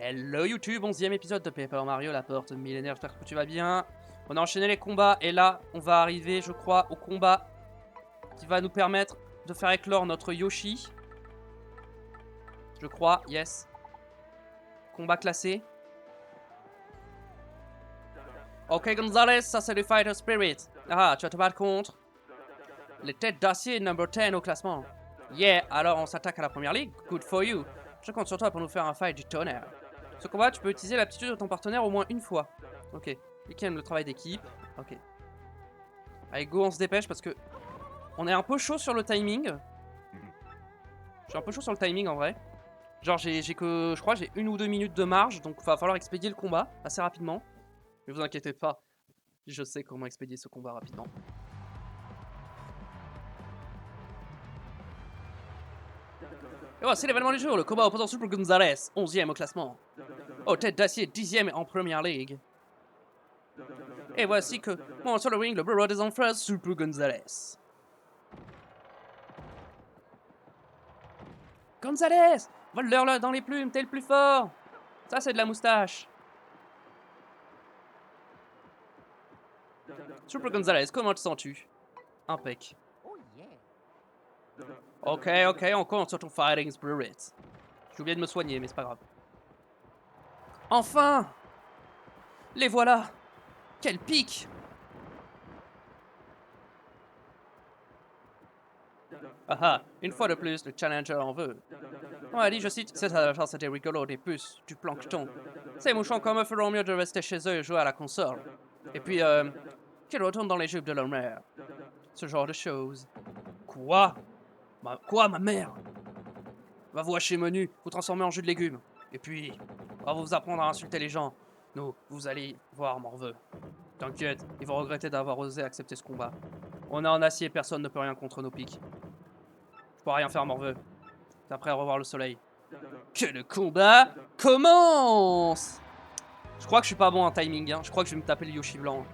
Hello YouTube, 11e épisode de Paper Mario, la porte millénaire, j'espère que tu vas bien. On a enchaîné les combats et là, on va arriver, je crois, au combat qui va nous permettre de faire éclore notre Yoshi. Je crois, yes. Combat classé. Ok Gonzalez, ça c'est le Fighter Spirit. Ah, tu vas te battre contre les têtes d'acier number 10 au classement. Yeah, alors on s'attaque à la première ligue, good for you. Je compte sur toi pour nous faire un fight du tonnerre. Ce combat, tu peux utiliser l'aptitude de ton partenaire au moins une fois. Ok. Lui qui aime le travail d'équipe. Ok. Allez, go, on se dépêche parce que on est un peu chaud sur le timing. Je suis un peu chaud sur le timing en vrai. Genre, je crois, j'ai 1 ou 2 minutes de marge, donc il va falloir expédier le combat assez rapidement. Mais vous inquiétez pas, je sais comment expédier ce combat rapidement. Et voilà, c'est l'événement du jour, le combat opposant Super Gonzalez, 11e au classement. Oh, tête d'acier, 10e en première ligue. Et voici que, bon, sur le ring, le Bureau des Enfers, Super Gonzalez. Gonzalez, vole-leur dans les plumes, t'es le plus fort. Ça, c'est de la moustache. Super Gonzalez, comment te sens-tu? Impec. Ok, on compte sur ton fighting spirit. J'ai oublié de me soigner, mais c'est pas grave. Enfin! Les voilà! Quel pic! Ah ah, une fois de plus, le challenger en veut. Ouais, dit, je cite, c'était rigolo des puces, du plancton. Ces mouchons comme eux feront mieux de rester chez eux et jouer à la console. Et puis, qu'ils retournent dans les jupes de leur mère. Ce genre de choses. Quoi? Quoi, ma mère? Va vous hacher menu, vous transformer en jus de légumes. Et puis, on va vous apprendre à insulter les gens. Nous, vous allez voir Morveux. T'inquiète, ils vont regretter d'avoir osé accepter ce combat. On est en acier, personne ne peut rien contre nos pics. Je pourrais rien faire, Morveux. T'es prêt à revoir le soleil. Que le combat commence! Je crois que je suis pas bon en timing, hein. Je crois que je vais me taper le Yoshi blanc.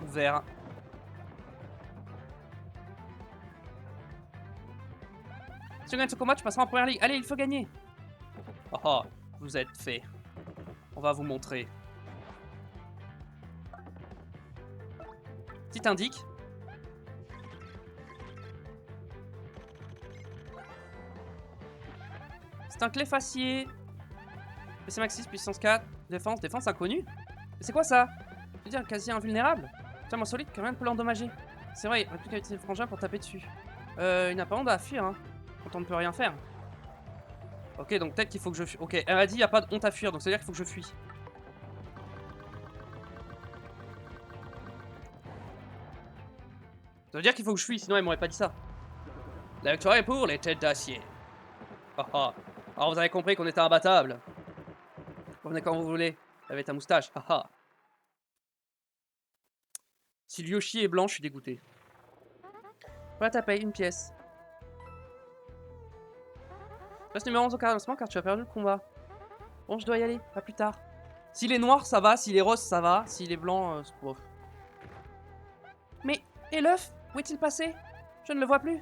Ou vert. Si on gagne ce combat, tu passeras en première ligue. Allez, il faut gagner! Oh oh, vous êtes fait. On va vous montrer. Petit indique. C'est un clé facier. PC Maxis, puissance 4. Défense inconnue. Mais c'est quoi ça? Je veux dire, quasi invulnérable. Tiens, solide, que rien ne peut l'endommager. C'est vrai, il n'a plus qu'à utiliser le frangin pour taper dessus. Il n'a pas honte à fuir, hein. Quand on ne peut rien faire. Ok, donc peut-être qu'il faut que je fuis. Ok, elle m'a dit il n'y a pas de honte à fuir, donc ça veut dire qu'il faut que je fuis. Ça veut dire qu'il faut que je fuis, sinon elle m'aurait pas dit ça. La victoire est pour les têtes d'acier. Oh oh. Alors vous avez compris qu'on était imbattable. Revenez quand vous voulez, avec ta moustache. Ah ah. Si le Yoshi est blanc, je suis dégoûté. Voilà ta paye, une pièce. Reste numéro 11 au classement car tu as perdu le combat. Bon, je dois y aller, à plus tard. S'il est noir, ça va. S'il est rose, ça va. S'il est blanc, c'est bof. Mais, et l'œuf? Où est-il passé? Je ne le vois plus.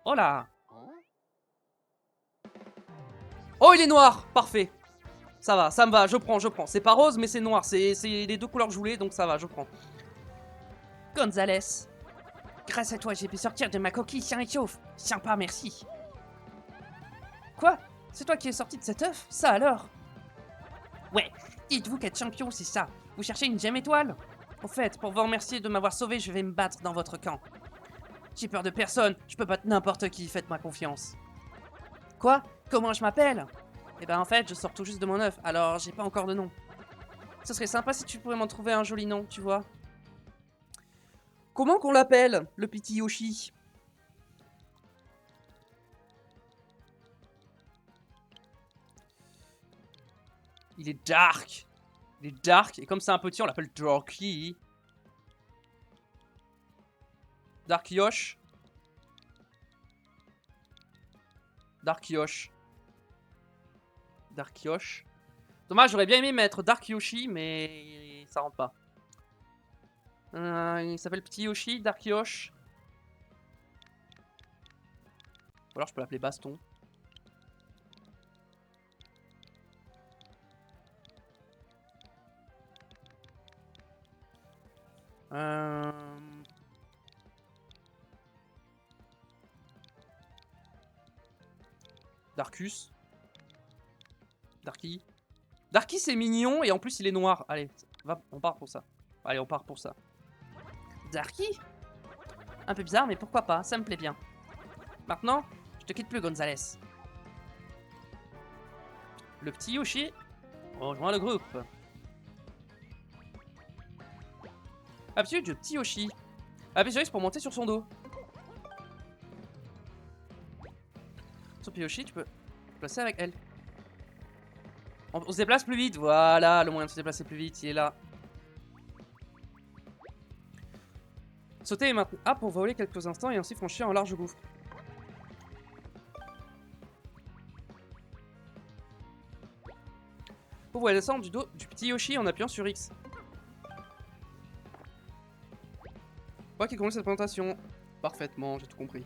Oh là! Oh, il est noir! Parfait. Ça va, ça me va, je prends. C'est pas rose, mais c'est noir. C'est les deux couleurs que je voulais, donc ça va, je prends. Gonzalez. Grâce à toi, j'ai pu sortir de ma coquille sain et sauf. Sympa, merci. Quoi? C'est toi qui es sorti de cet œuf? Ça alors? Ouais, dites-vous qu'être champion, c'est ça. Vous cherchez une gemme étoile? Au fait, pour vous remercier de m'avoir sauvé, je vais me battre dans votre camp. J'ai peur de personne, je peux battre n'importe qui, faites-moi confiance. Quoi? Comment je m'appelle? Eh ben en fait, je sors tout juste de mon œuf, alors j'ai pas encore de nom. Ce serait sympa si tu pourrais m'en trouver un joli nom, tu vois. Comment qu'on l'appelle, le petit Yoshi? Il est dark. Il est dark, et comme c'est un petit, on l'appelle Darky. Dark Yosh. Dark Yosh. Dark Yosh. Dommage, j'aurais bien aimé mettre Dark Yoshi, mais ça rentre pas. Il s'appelle Petit Yoshi, Dark Yosh. Ou alors je peux l'appeler Baston. Darkus. Darky. Darky c'est mignon et en plus il est noir. Allez, on part pour ça. Allez, on part pour ça. Darky? Un peu bizarre mais pourquoi pas, ça me plaît bien. Maintenant, je te quitte plus Gonzalez. Le petit Yoshi rejoint le groupe. Appuie de petit Yoshi. Appuie sur X pour monter sur son dos. Sur petit Yoshi, tu peux te placer avec elle. On se déplace plus vite. Voilà, le moyen de se déplacer plus vite, il est là. Sauter et maintenant A pour voler quelques instants et ainsi franchir un large gouffre. Vous pouvez descendre du dos du petit Yoshi en appuyant sur X. Moi qui commence cette présentation. Parfaitement, j'ai tout compris.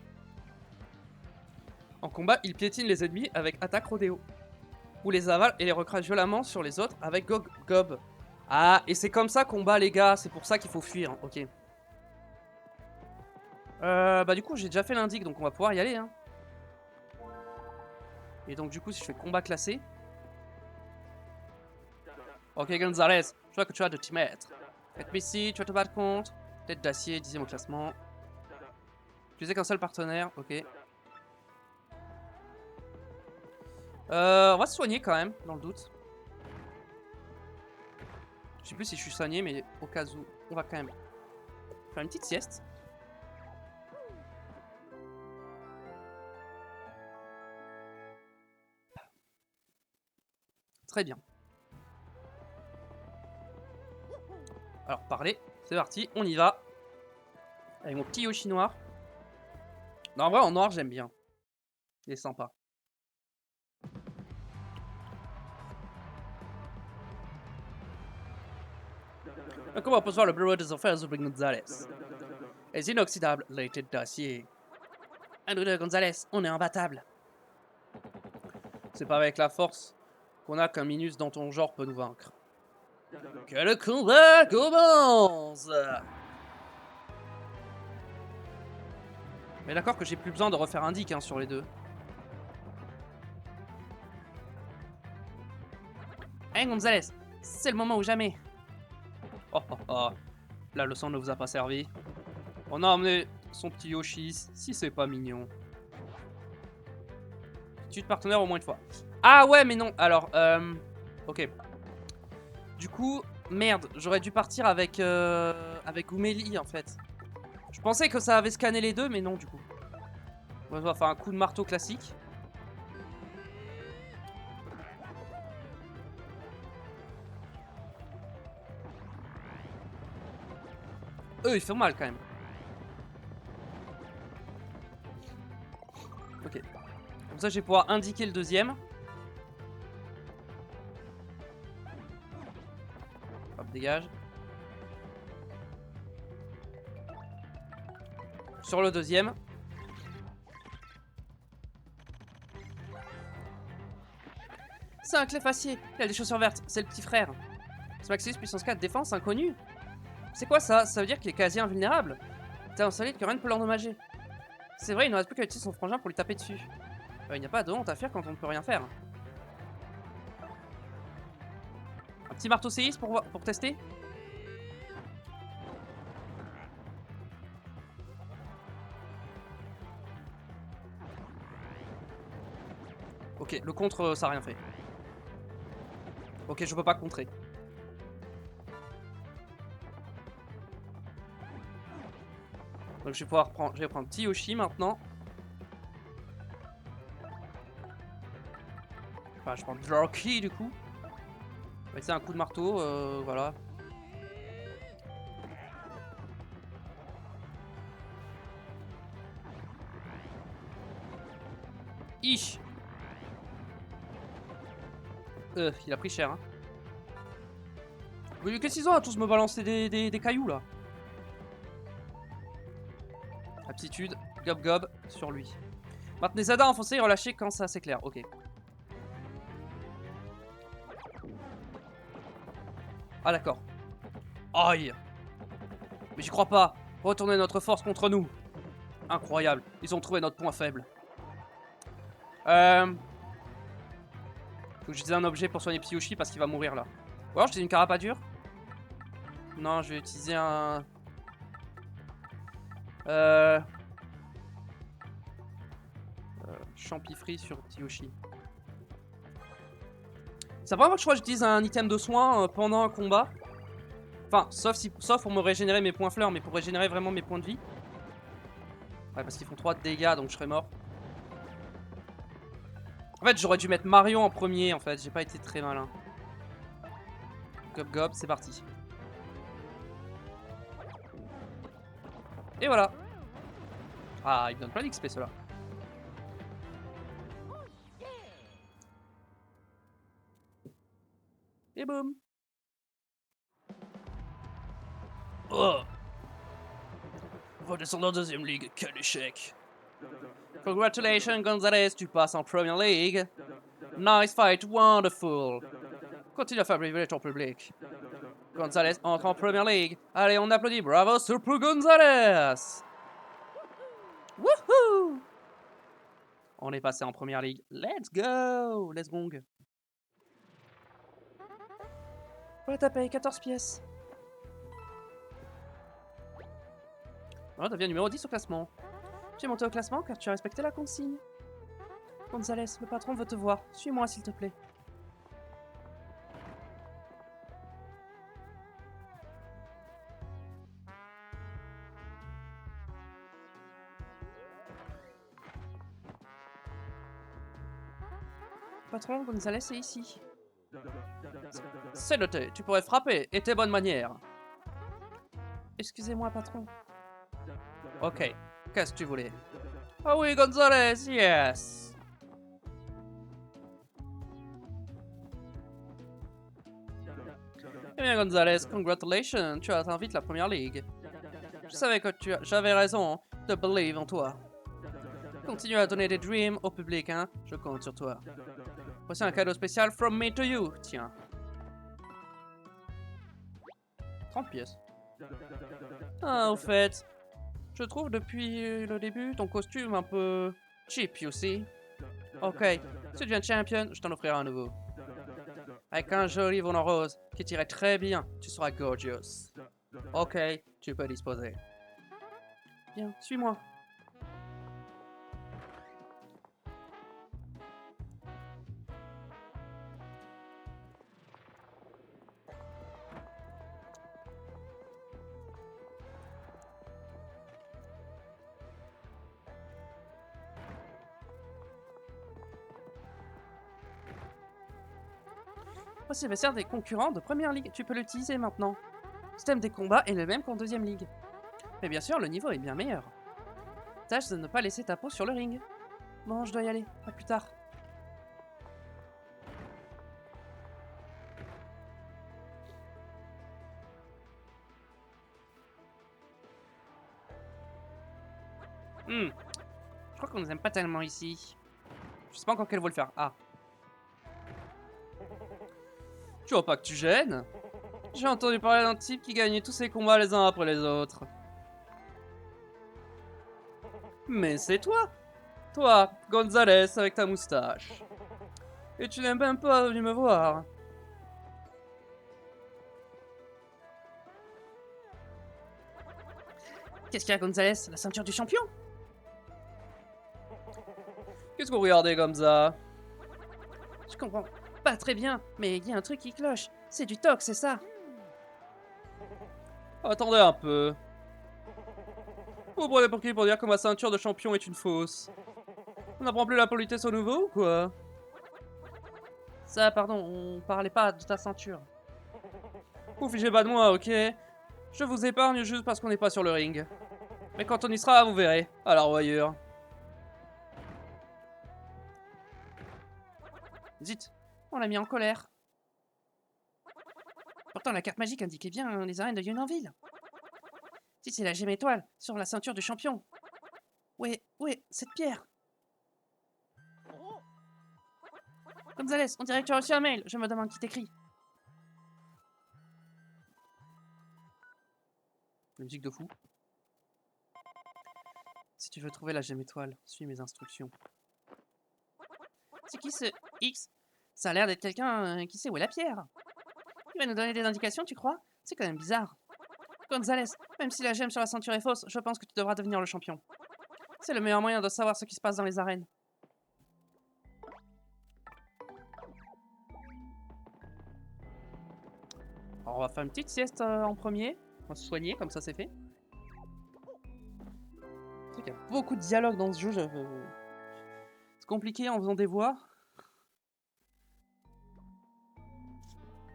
En combat, il piétine les ennemis avec attaque rodéo. Ou les avale et les recrache violemment sur les autres avec gob. Ah, et c'est comme ça qu'on bat les gars, c'est pour ça qu'il faut fuir, ok. Bah du coup j'ai déjà fait l'indic donc on va pouvoir y aller hein. Et donc du coup si je fais combat classé. Ok Gonzalez, je vois que tu as de t'y mettre. Être ici, tu vas te battre contre. Tête d'acier, 10e au classement. Tu sais qu'un seul partenaire, ok. On va se soigner quand même, dans le doute. Je sais plus si je suis soigné, mais au cas où, on va quand même faire une petite sieste. Très bien. Alors, parler, c'est parti, on y va. Avec mon petit Yoshi noir. Non, en vrai, en noir, j'aime bien. Il est sympa. Donc, on va poser le bureau des affaires de Gonzalez. Les inoxydables, les têtes d'acier. Andrew Gonzalez, on est imbattable. C'est pas avec la force qu'on a qu'un Minus dans ton genre peut nous vaincre. Que le combat commence! Mais d'accord que j'ai plus besoin de refaire un dick hein, sur les deux. Hey Gonzalez, c'est le moment ou jamais. Oh oh oh, la leçon ne vous a pas servi. On a emmené son petit Yoshi, si c'est pas mignon. Tue de partenaire au moins une fois. Ah ouais mais non, alors ok. Du coup, merde, j'aurais dû partir avec Goumeli en fait. Je pensais que ça avait scanné les deux mais non du coup. On va faire un coup de marteau classique. Ils font mal quand même. Ok. Comme ça, je vais pouvoir indiquer le deuxième. Hop, dégage. Sur le deuxième. C'est un cléfacier. Il a des chaussures vertes. C'est le petit frère. Smaxis, puissance 4, défense, inconnu. C'est quoi ça? Ça veut dire qu'il est quasi invulnérable. T'es un solide que rien ne peut l'endommager. C'est vrai, il ne reste plus qu'à utiliser son frangin pour lui taper dessus. Il n'y a pas de honte à faire quand on ne peut rien faire. Un petit marteau séisme pour tester. Ok, le contre, ça n'a rien fait. Ok, je peux pas contrer. Donc je vais pouvoir prendre, je vais prendre petit Yoshi maintenant. Enfin, je prends Darky du coup. On va essayer un coup de marteau, voilà. Ich. Il a pris cher, hein. Qu'est-ce qu'ils ont à tous me balancer des cailloux là? Aptitude, gob gob sur lui. Maintenez Zada enfoncé et relâchez quand ça s'éclaire, ok. Ah d'accord. Aïe. Mais j'y crois pas. Retourner notre force contre nous. Incroyable. Ils ont trouvé notre point faible. Faut que j'utilise un objet pour soigner Piushi parce qu'il va mourir là. Ou alors j'utilise une carapature. Non, je vais utiliser un... Champifree sur Piushi. C'est la première fois que je crois que j'utilise un item de soin pendant un combat. Enfin, sauf pour me régénérer mes points fleurs, mais pour régénérer vraiment mes points de vie. Ouais, parce qu'ils font 3 de dégâts, donc je serais mort. En fait, j'aurais dû mettre Mario en premier, en fait. J'ai pas été très malin. Gob gob, c'est parti. Et voilà. Ah, il me donne plein d'XP, ceux-là. Et boum. Oh. Redescendre en deuxième ligue, quel échec. Congratulations Gonzalez, tu passes en Premier League. Nice fight, wonderful. Continue à faire vibrer ton public. Gonzalez entre en Premier League. Allez, on applaudit, bravo Super Gonzalez. Wouhou. On est passé en Première Ligue. Let's go. Let's gong. Voilà, t'as payé 14 pièces. Voilà, t'as bien numéro 10 au classement. Tu es monté au classement car tu as respecté la consigne. Gonzalez, le patron veut te voir. Suis-moi s'il te plaît. Patron, Gonzalez est ici. C'est noté, tu pourrais frapper et tes bonnes manières. Excusez-moi, patron. Ok, qu'est-ce que tu voulais? Ah oui, Gonzalez, yes. Eh bien, Gonzalez, congratulations, tu as atteint vite la Première Ligue. Je savais que j'avais raison de believe en toi. Continue à donner des dreams au public, hein. Je compte sur toi. Voici un cadeau spécial from me to you. Tiens. 30 pièces. Ah, au fait, je trouve depuis le début ton costume un peu cheap, you see. Ok, si tu deviens champion, je t'en offrirai un nouveau. Avec un joli volant rose qui t'irait très bien, tu seras gorgeous. Ok, tu peux disposer. Bien, suis-moi. Voici le vestiaire des concurrents de Première Ligue. Tu peux l'utiliser maintenant. Le système des combats est le même qu'en Deuxième Ligue. Mais bien sûr, le niveau est bien meilleur. Tâche de ne pas laisser ta peau sur le ring. Bon, je dois y aller. À plus tard. Je crois qu'on nous aime pas tellement ici. Je sais pas encore quel vaut le faire. Ah. Tu vois pas que tu gênes? J'ai entendu parler d'un type qui gagnait tous ses combats les uns après les autres. Mais c'est toi! Toi, Gonzalez, avec ta moustache. Et tu n'es même pas venu me voir. Qu'est-ce qu'il y a, Gonzalez? La ceinture du champion? Qu'est-ce qu'on regardait comme ça? Je comprends pas très bien, mais il y a un truc qui cloche. C'est du toc, c'est ça? Attendez un peu. Vous prenez pour qui pour dire que ma ceinture de champion est une fausse? On n'apprend plus la politesse au nouveau ou quoi? Ça, pardon, on parlait pas de ta ceinture. Vous fichez pas de moi, ok? Je vous épargne juste parce qu'on n'est pas sur le ring. Mais quand on y sera, vous verrez. Alors, voyeur. Zut, on l'a mis en colère. Pourtant, la carte magique indiquait bien les arènes de Yunanville. Si c'est la gemme étoile sur la ceinture du champion. Ouais, cette pierre. Gonzalez, on dirait que tu as reçu un mail. Je me demande qui t'écrit. musique de fou. Si tu veux trouver la gemme étoile, suis mes instructions. C'est qui ce X? Ça a l'air d'être quelqu'un qui sait où est la pierre. Il va nous donner des indications, tu crois? C'est quand même bizarre. Gonzalez, même si la gemme sur la ceinture est fausse, je pense que tu devras devenir le champion. C'est le meilleur moyen de savoir ce qui se passe dans les arènes. Alors on va faire une petite sieste en premier. On va se soigner, comme ça c'est fait. C'est vrai qu'il y a beaucoup de dialogue dans ce jeu. C'est compliqué en faisant des voix.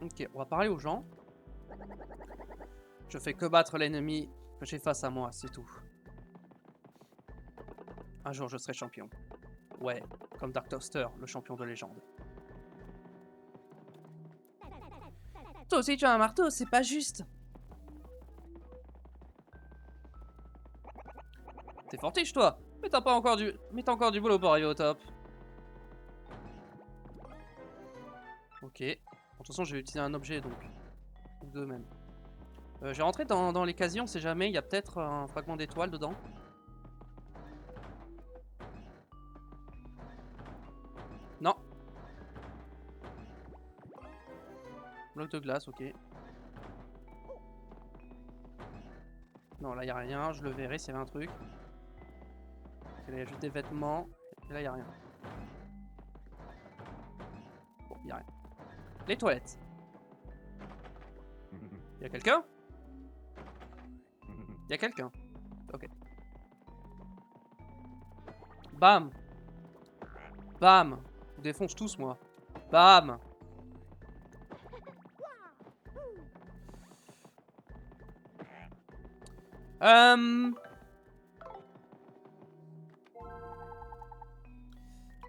Ok, on va parler aux gens. Je fais que battre l'ennemi que j'ai face à moi, c'est tout. Un jour je serai champion. Ouais, comme Dark Toaster, le champion de légende. Toi aussi tu as un marteau, c'est pas juste. T'es fortiche toi, mais t'as encore du boulot pour arriver au top. Ok. De toute façon j'ai utilisé un objet donc. Ou deux même. Je vais rentrer dans les casiers, on sait jamais, il y a peut-être un fragment d'étoile dedans. Non. Bloc de glace, ok. Non, là, il n'y a rien. Je le verrai s'il y avait un truc. Là, il y a juste des vêtements. Et là, il n'y a rien. Bon, il n'y a rien. Les toilettes. Il y a quelqu'un? Il y a quelqu'un. Ok. Bam. Bam. Je vous défonce tous, moi. Bam.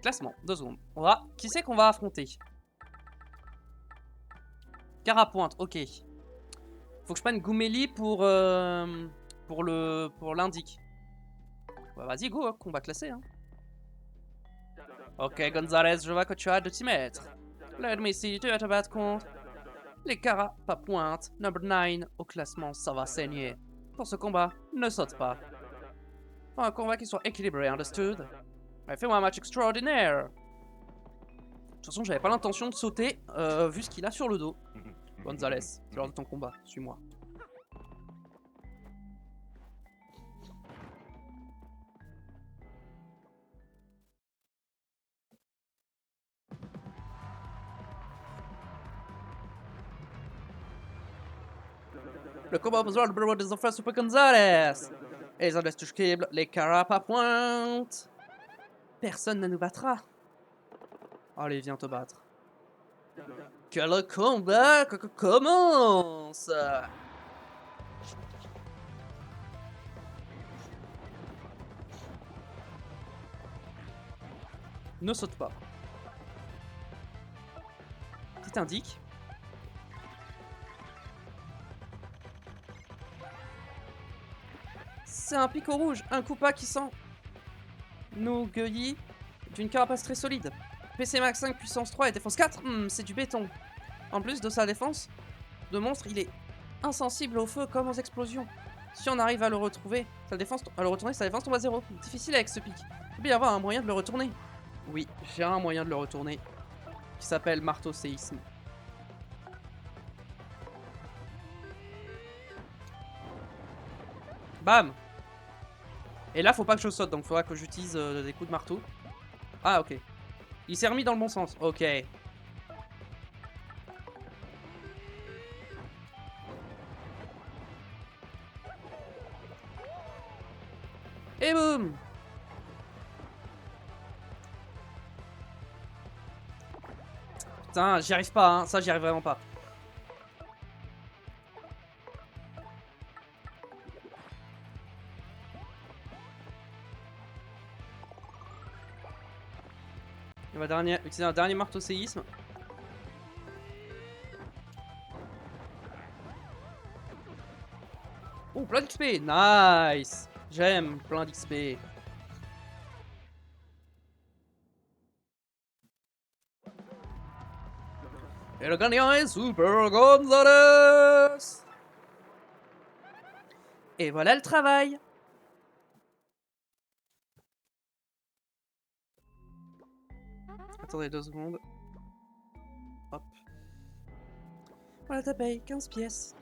Classement, 2 secondes. Qui c'est qu'on va affronter? Carapointe, ok. Faut que je prenne Goumeli pour l'indique. Bah, vas-y, go, hein, combat classé. Hein. Ok, Gonzalez, je vois que tu as hâte de t'y mettre. Let me see, tu vas te battre contre les Carapointe, number 9 au classement, ça va saigner. Pour ce combat, ne saute pas. Faut un combat qui soit équilibré, understood? Fais-moi un match extraordinaire. De toute façon, j'avais pas l'intention de sauter, vu ce qu'il a sur le dos. Gonzalez, c'est l'heure de ton combat, suis-moi. Le combat opposera le bureau des enfants Super Gonzalez. Et les indestructibles, les Carapapointe. Personne ne nous battra. Allez, viens te battre. Que le combat commence. Ne saute pas. Petit indique. C'est un picot rouge, un Koopa qui sent nous cueillit d'une carapace très solide. PC Max 5 puissance 3 et défense 4, c'est du béton. En plus de sa défense de monstre, il est insensible au feu comme aux explosions. Si on arrive à le retrouver, sa défense tombe à 0. Difficile avec ce pic. Il peut y avoir un moyen de le retourner. Oui, j'ai un moyen de le retourner. Qui s'appelle marteau séisme. Bam! Et là, faut pas que je saute, donc il faudra que j'utilise des coups de marteau. Ah, ok. Il s'est remis dans le bon sens. Ok. Et boum! Putain, j'y arrive pas, hein. Ça, j'y arrive vraiment pas. On va utiliser un dernier marteau séisme. Oh, plein d'XP! Nice! J'aime plein d'XP. Et le gagnant est Super Gonzalez! Et voilà le travail. Attendez 2 secondes. Hop. Voilà ta paye, 15 pièces.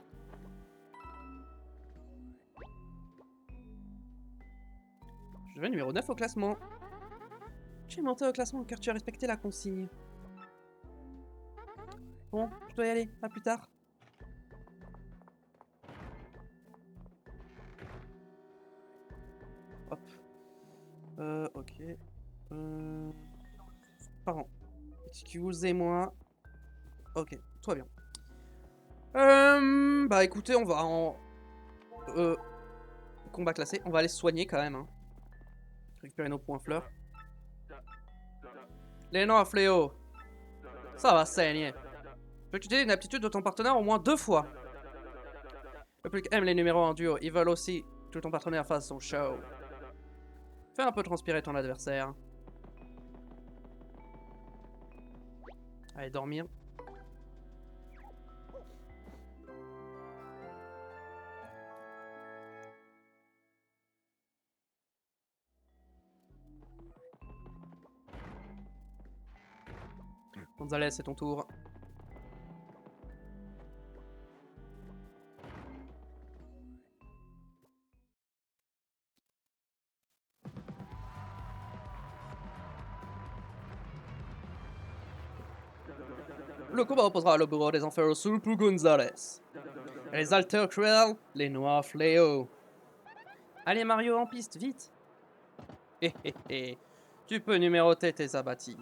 Je vais numéro 9 au classement. J'ai monté au classement car tu as respecté la consigne. Bon, je dois y aller, à plus tard. Hop. Ok. Pardon. Excusez-moi. Ok, tout va bien. Bah écoutez, on va en... combat classé. On va aller se soigner quand même. Hein. Récupérer nos points fleurs. Les noix fléau. Ça va saigner. Peux-tu utiliser une aptitude de ton partenaire au moins 2 fois? Le public aime les numéros en duo. Ils veulent aussi que ton partenaire fasse son show. Fais un peu transpirer ton adversaire. Allez, dormir. Gonzalez, c'est ton tour. Le combat opposera le bureau des enfers au Sulpu Gonzalez. Et les alters cruels, les noirs fléaux. Allez Mario, en piste, vite. Hé hé hé. Tu peux numéroter tes abattis.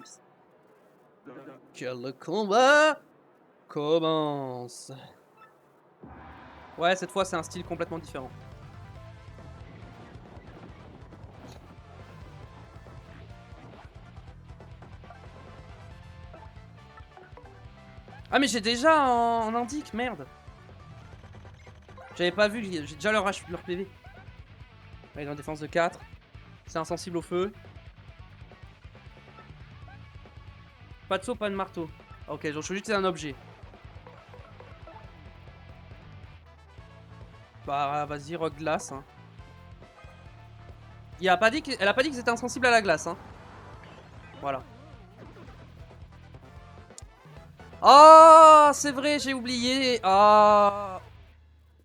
Que le combat commence. Ouais, cette fois c'est un style complètement différent. Ah mais j'ai déjà en indique, merde. J'avais pas vu, j'ai déjà leur PV. Allez, dans défense de 4. C'est insensible au feu. Pas de saut, pas de marteau. Ok, donc je suis juste un objet. Bah vas-y, rock glace. Hein. Elle a pas dit que c'était insensible à la glace. Hein. Voilà. Oh, c'est vrai, j'ai oublié. Ah.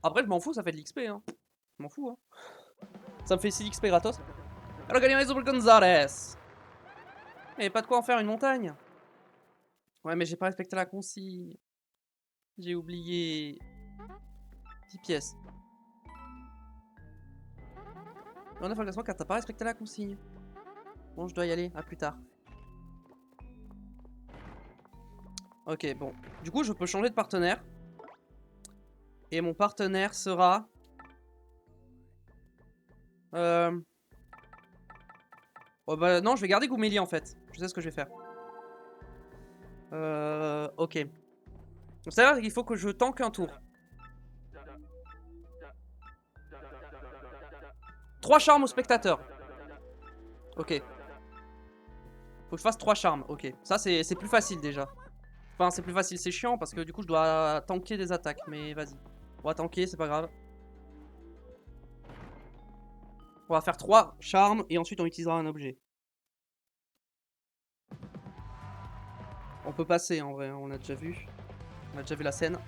Après, je m'en fous, ça fait de l'XP. Hein. Je m'en fous. Hein. Ça me fait 6 XP gratos. Alors, gagnons les Gonzalez. Mais pas de quoi en faire une montagne. Ouais, mais j'ai pas respecté la consigne. J'ai oublié. 10 pièces. On a fait le classement car t'as pas respecté la consigne. Bon, je dois y aller. À plus tard. Ok, bon. Du coup, je peux changer de partenaire. Et mon partenaire sera... Oh bah non, je vais garder Gouméli en fait. Je sais ce que je vais faire. Ok. C'est-à-dire qu'il faut que je tank un tour. 3 charmes au spectateur. Ok. Faut que je fasse 3 charmes. Ok. Ça, c'est plus facile déjà. Enfin, c'est plus facile, c'est chiant parce que du coup, je dois tanker des attaques. Mais vas-y. On va tanker, c'est pas grave. On va faire 3 charmes et ensuite on utilisera un objet. On peut passer en vrai, on a déjà vu. On a déjà vu la scène.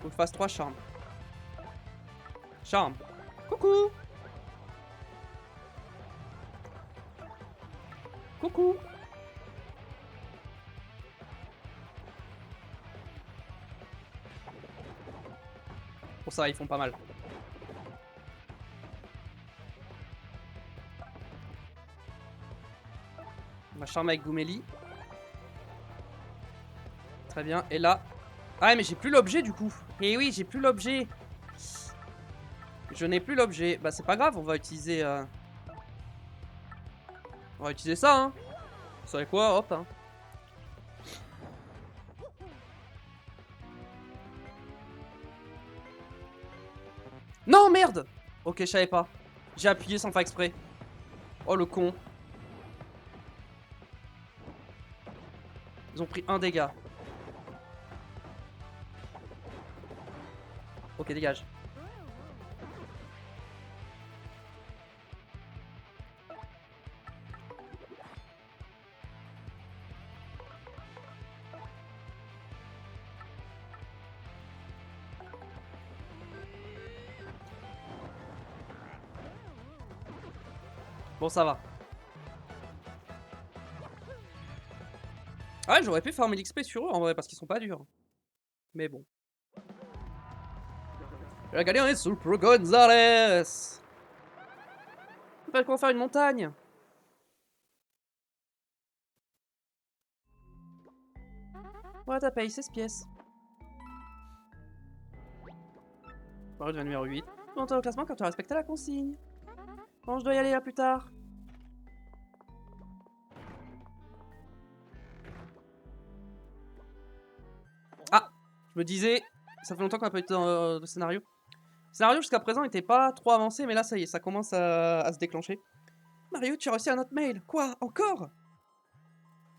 Faut que je fasse 3 charmes. Charme. Coucou. Coucou. Pour ça, ils font pas mal. On va charmer avec Gouméli. Très bien. Et là... Ah mais j'ai plus l'objet du coup. Et oui, j'ai plus l'objet. Je n'ai plus l'objet. Bah c'est pas grave, on va utiliser... On va utiliser ça, hein. Vous savez quoi, hop, hein. Non, merde. Ok, je savais pas. J'ai appuyé sans faire exprès. Oh, le con. Ils ont pris un dégât. Ok, dégage. Bon, ça va. Ah ouais, j'aurais pu farmer l'XP sur eux en vrai, parce qu'ils sont pas durs. Mais bon. Regardez, on est sous le Pro Gonzales. On va qu'on faire une montagne. Ouais, t'as payé 16 pièces. Mario devient numéro 8. Monte au classement quand tu as respecté la consigne. Bon, je dois y aller, à plus tard. Ah, je me disais, ça fait longtemps qu'on n'a pas eu de scénario. Le scénario jusqu'à présent n'était pas trop avancé, mais là ça y est, ça commence à se déclencher. Mario, tu as reçu un autre mail. Quoi? Encore?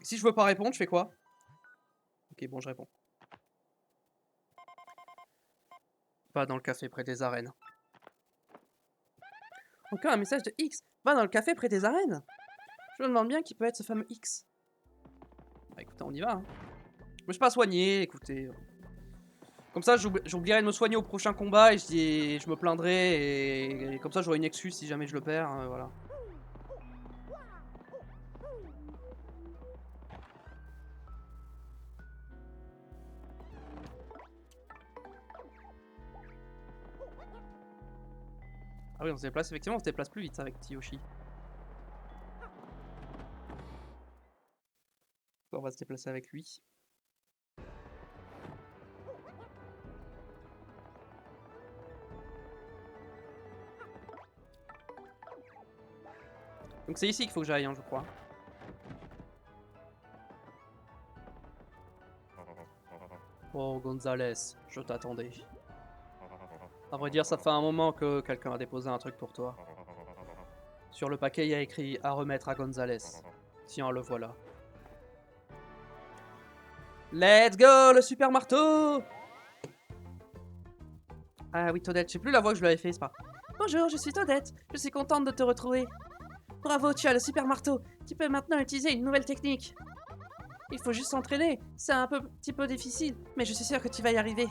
Si je veux pas répondre, je fais quoi? Ok, bon, je réponds. Pas dans le café près des arènes. Encore un message de X. Va dans le café près des arènes. Je me demande bien qui peut être ce fameux X. Bah écoutez, on y va. Hein. Je me suis pas soigné, écoutez. Comme ça, j'oublierai de me soigner au prochain combat et je me plaindrai. Et comme ça, j'aurai une excuse si jamais je le perds. Voilà. Ah oui, on se déplace, effectivement, on se déplace plus vite avec Tiyoshi. On va se déplacer avec lui. Donc c'est ici qu'il faut que j'aille, hein, je crois. Oh, Gonzalez, je t'attendais. À vrai dire, ça fait un moment que quelqu'un a déposé un truc pour toi. Sur le paquet, il y a écrit « à remettre à Gonzalez ». Tiens, le voilà. Let's go, le super marteau! Ah oui, Toadette, je sais plus la voix que je lui avais fait, c'est pas. Bonjour, je suis Toadette, je suis contente de te retrouver. Bravo, tu as le super marteau, qui peut maintenant utiliser une nouvelle technique. Il faut juste s'entraîner, c'est un petit peu difficile, mais je suis sûr que tu vas y arriver.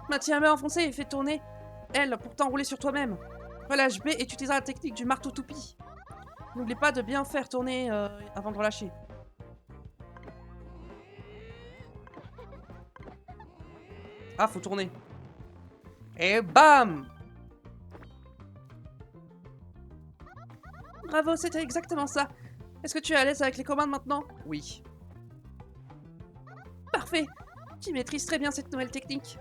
Maintiens-le enfoncé et fais tourner L pour t'enrouler sur toi-même. Relâche B et tu utiliseras la technique du marteau toupie. N'oublie pas de bien faire tourner avant de relâcher. Ah, faut tourner. Et bam! Bravo, c'était exactement ça. Est-ce que tu es à l'aise avec les commandes maintenant? Oui. Parfait. Tu maîtrises très bien cette nouvelle technique.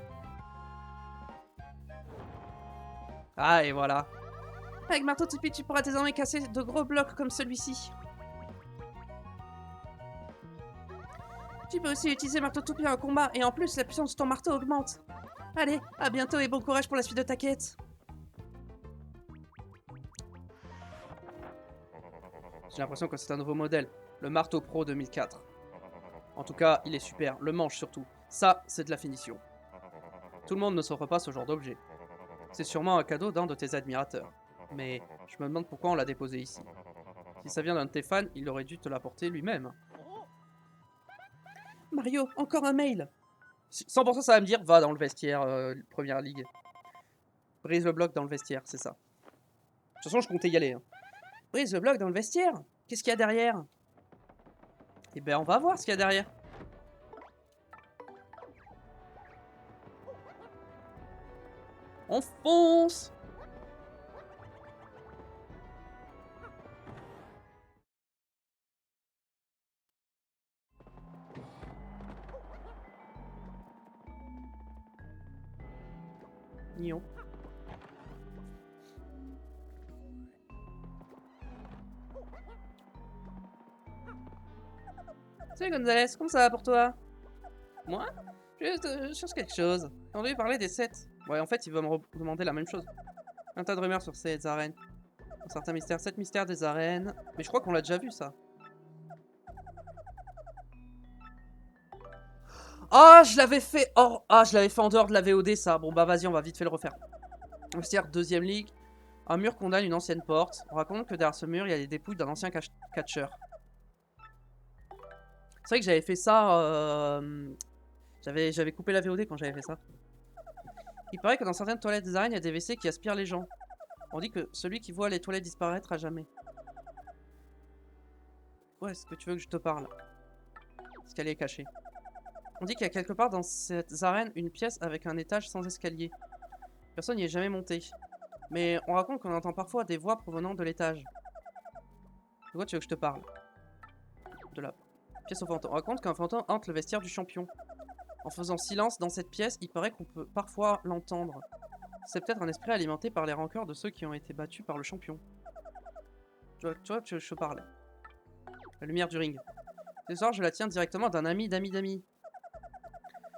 Ah, et voilà. Avec marteau toupie, tu pourras désormais casser de gros blocs comme celui-ci. Tu peux aussi utiliser marteau toupie en combat, et en plus, la puissance de ton marteau augmente. Allez, à bientôt et bon courage pour la suite de ta quête. J'ai l'impression que c'est un nouveau modèle, le marteau pro 2004. En tout cas, il est super, le manche surtout. Ça, c'est de la finition. Tout le monde ne s'offre pas ce genre d'objet. C'est sûrement un cadeau d'un de tes admirateurs. Mais je me demande pourquoi on l'a déposé ici. Si ça vient d'un de tes fans, il aurait dû te l'apporter lui-même. Mario, encore un mail. 100% ça va me dire, va dans le vestiaire, première ligue. Brise le bloc dans le vestiaire, c'est ça. De toute façon, je comptais y aller. Hein. Brise le bloc dans le vestiaire? Qu'est-ce qu'il y a derrière? Eh ben, on va voir ce qu'il y a derrière. On fonce! Nion. Salut Gonzalez, comment ça va pour toi? Moi? Je cherche quelque chose. On devait parler des 7. Ouais, en fait, il va me demander la même chose. Un tas de rumeurs sur ces arènes. Un certain mystère, 7 mystères des arènes. Mais je crois qu'on l'a déjà vu, ça. Ah, je l'avais fait je l'avais fait en dehors de la VOD, ça. Bon, bah vas-y, on va vite fait le refaire. Vestiaire deuxième ligue. Un mur condamne une ancienne porte. On raconte que derrière ce mur, il y a les dépouilles d'un ancien catcheur. C'est vrai que j'avais fait ça... J'avais coupé la VOD quand j'avais fait ça. Il paraît que dans certaines toilettes des arènes, il y a des WC qui aspirent les gens. On dit que celui qui voit les toilettes disparaître à jamais. Ouais, est-ce que tu veux que je te parle? Parce qu'elle est cachée. On dit qu'il y a quelque part dans cette arène une pièce avec un étage sans escalier. Personne n'y est jamais monté. Mais on raconte qu'on entend parfois des voix provenant de l'étage. De quoi tu veux que je te parle? De la pièce au fantôme. On raconte qu'un fantôme hante le vestiaire du champion. En faisant silence dans cette pièce, il paraît qu'on peut parfois l'entendre. C'est peut-être un esprit alimenté par les rancœurs de ceux qui ont été battus par le champion. Tu vois, je te parle. La lumière du ring. Ce soir, je la tiens directement d'un ami d'amis d'amis.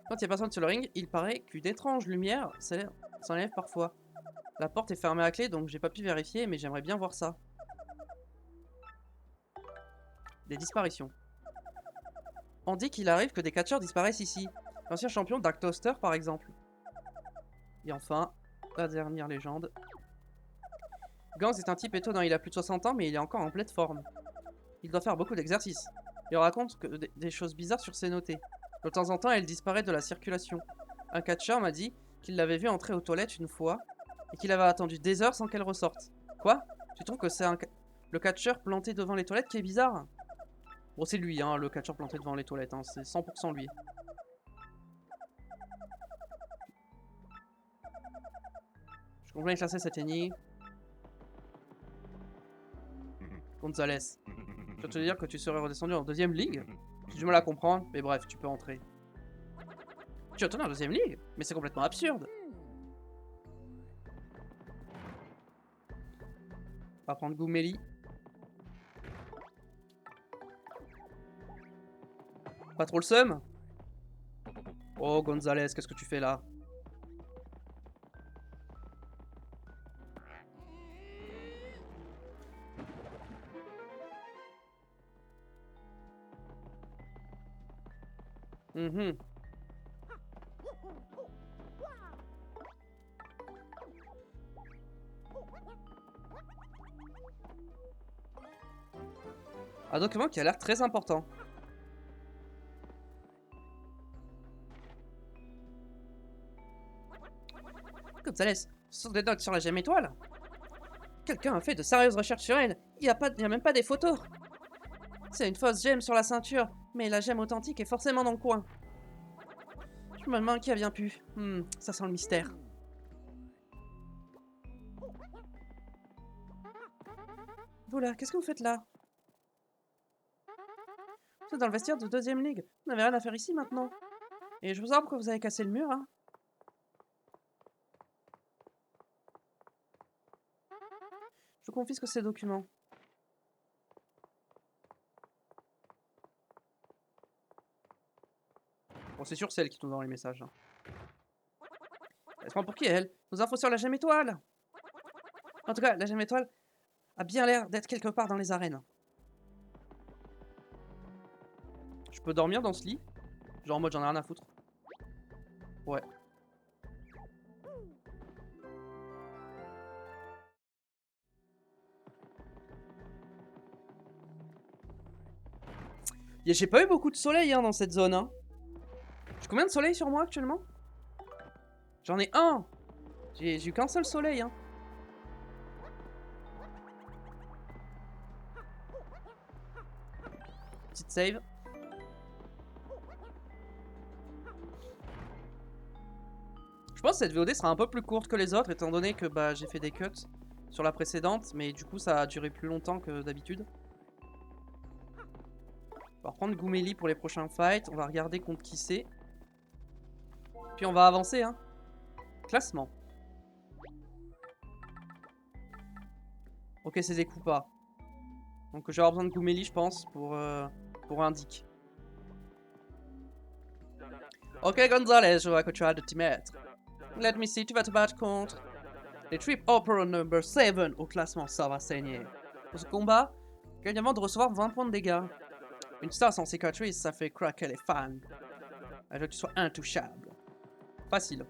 Quand il n'y a personne sur le ring, il paraît qu'une étrange lumière s'enlève parfois. La porte est fermée à clé, donc j'ai pas pu vérifier, mais j'aimerais bien voir ça. Des disparitions. On dit qu'il arrive que des catcheurs disparaissent ici. L'ancien champion Dark Toaster, par exemple. Et enfin, la dernière légende. Gans est un type étonnant, il a plus de 60 ans, mais il est encore en pleine forme. Il doit faire beaucoup d'exercices. Il raconte que des choses bizarres sur ses notés. De temps en temps, elle disparaît de la circulation. Un catcheur m'a dit qu'il l'avait vu entrer aux toilettes une fois et qu'il avait attendu des heures sans qu'elle ressorte. Quoi? Tu trouves que c'est le catcheur planté devant les toilettes qui est bizarre? Bon, c'est lui, hein, le catcheur planté devant les toilettes, hein, c'est 100% lui. Je comprends bien classer cette énigme. Gonzalez. Je veux te dire que tu serais redescendu en deuxième ligue? J'ai du mal à comprendre, mais bref, tu peux entrer. Tu retournes en deuxième ligue? Mais c'est complètement absurde. On va prendre Goumeli. Pas trop le seum? Oh Gonzalez, qu'est-ce que tu fais là? Un document qui a l'air très important. Gonzalez, ce sont des notes sur la gemme étoile. Quelqu'un a fait de sérieuses recherches sur elle. Il n'y a même pas des photos. C'est une fausse gemme sur la ceinture, mais la gemme authentique est forcément dans le coin. Je me demande qui a bien pu. Ça sent le mystère. Vous là, qu'est-ce que vous faites là? Vous êtes dans le vestiaire de deuxième ligue. Vous n'avez rien à faire ici maintenant. Et je vous savoir pourquoi vous avez cassé le mur, hein. Je confisque ces documents. Bon, c'est sûr, c'est elle qui nous envoie les messages. Hein. Elle se prend pour qui, elle? Nos infos sur la gemme étoile. En tout cas, la gemme étoile a bien l'air d'être quelque part dans les arènes. Je peux dormir dans ce lit? Genre en mode j'en ai rien à foutre. Ouais. J'ai pas eu beaucoup de soleil hein, dans cette zone. Hein. J'ai combien de soleil sur moi actuellement? J'en ai un. J'ai eu qu'un seul soleil. Hein. Petite save. Je pense que cette VOD sera un peu plus courte que les autres étant donné que bah, j'ai fait des cuts sur la précédente. Mais du coup ça a duré plus longtemps que d'habitude. On va reprendre Goumeli pour les prochains fights. On va regarder contre qui c'est. Puis on va avancer. Hein. Classement. Ok, c'est des coups pas. Donc je vais avoir besoin de Goumeli, je pense, pour Indic. Ok, Gonzalez, je vois que tu as de t'y mettre. Let me see, tu vas te battre contre les Trip Opera number 7 au classement, ça va saigner. Pour ce combat, gagne avant de recevoir 20 points de dégâts. Une star sans cicatrice, ça fait craquer les fans. Elle veut que tu sois intouchable. Facile.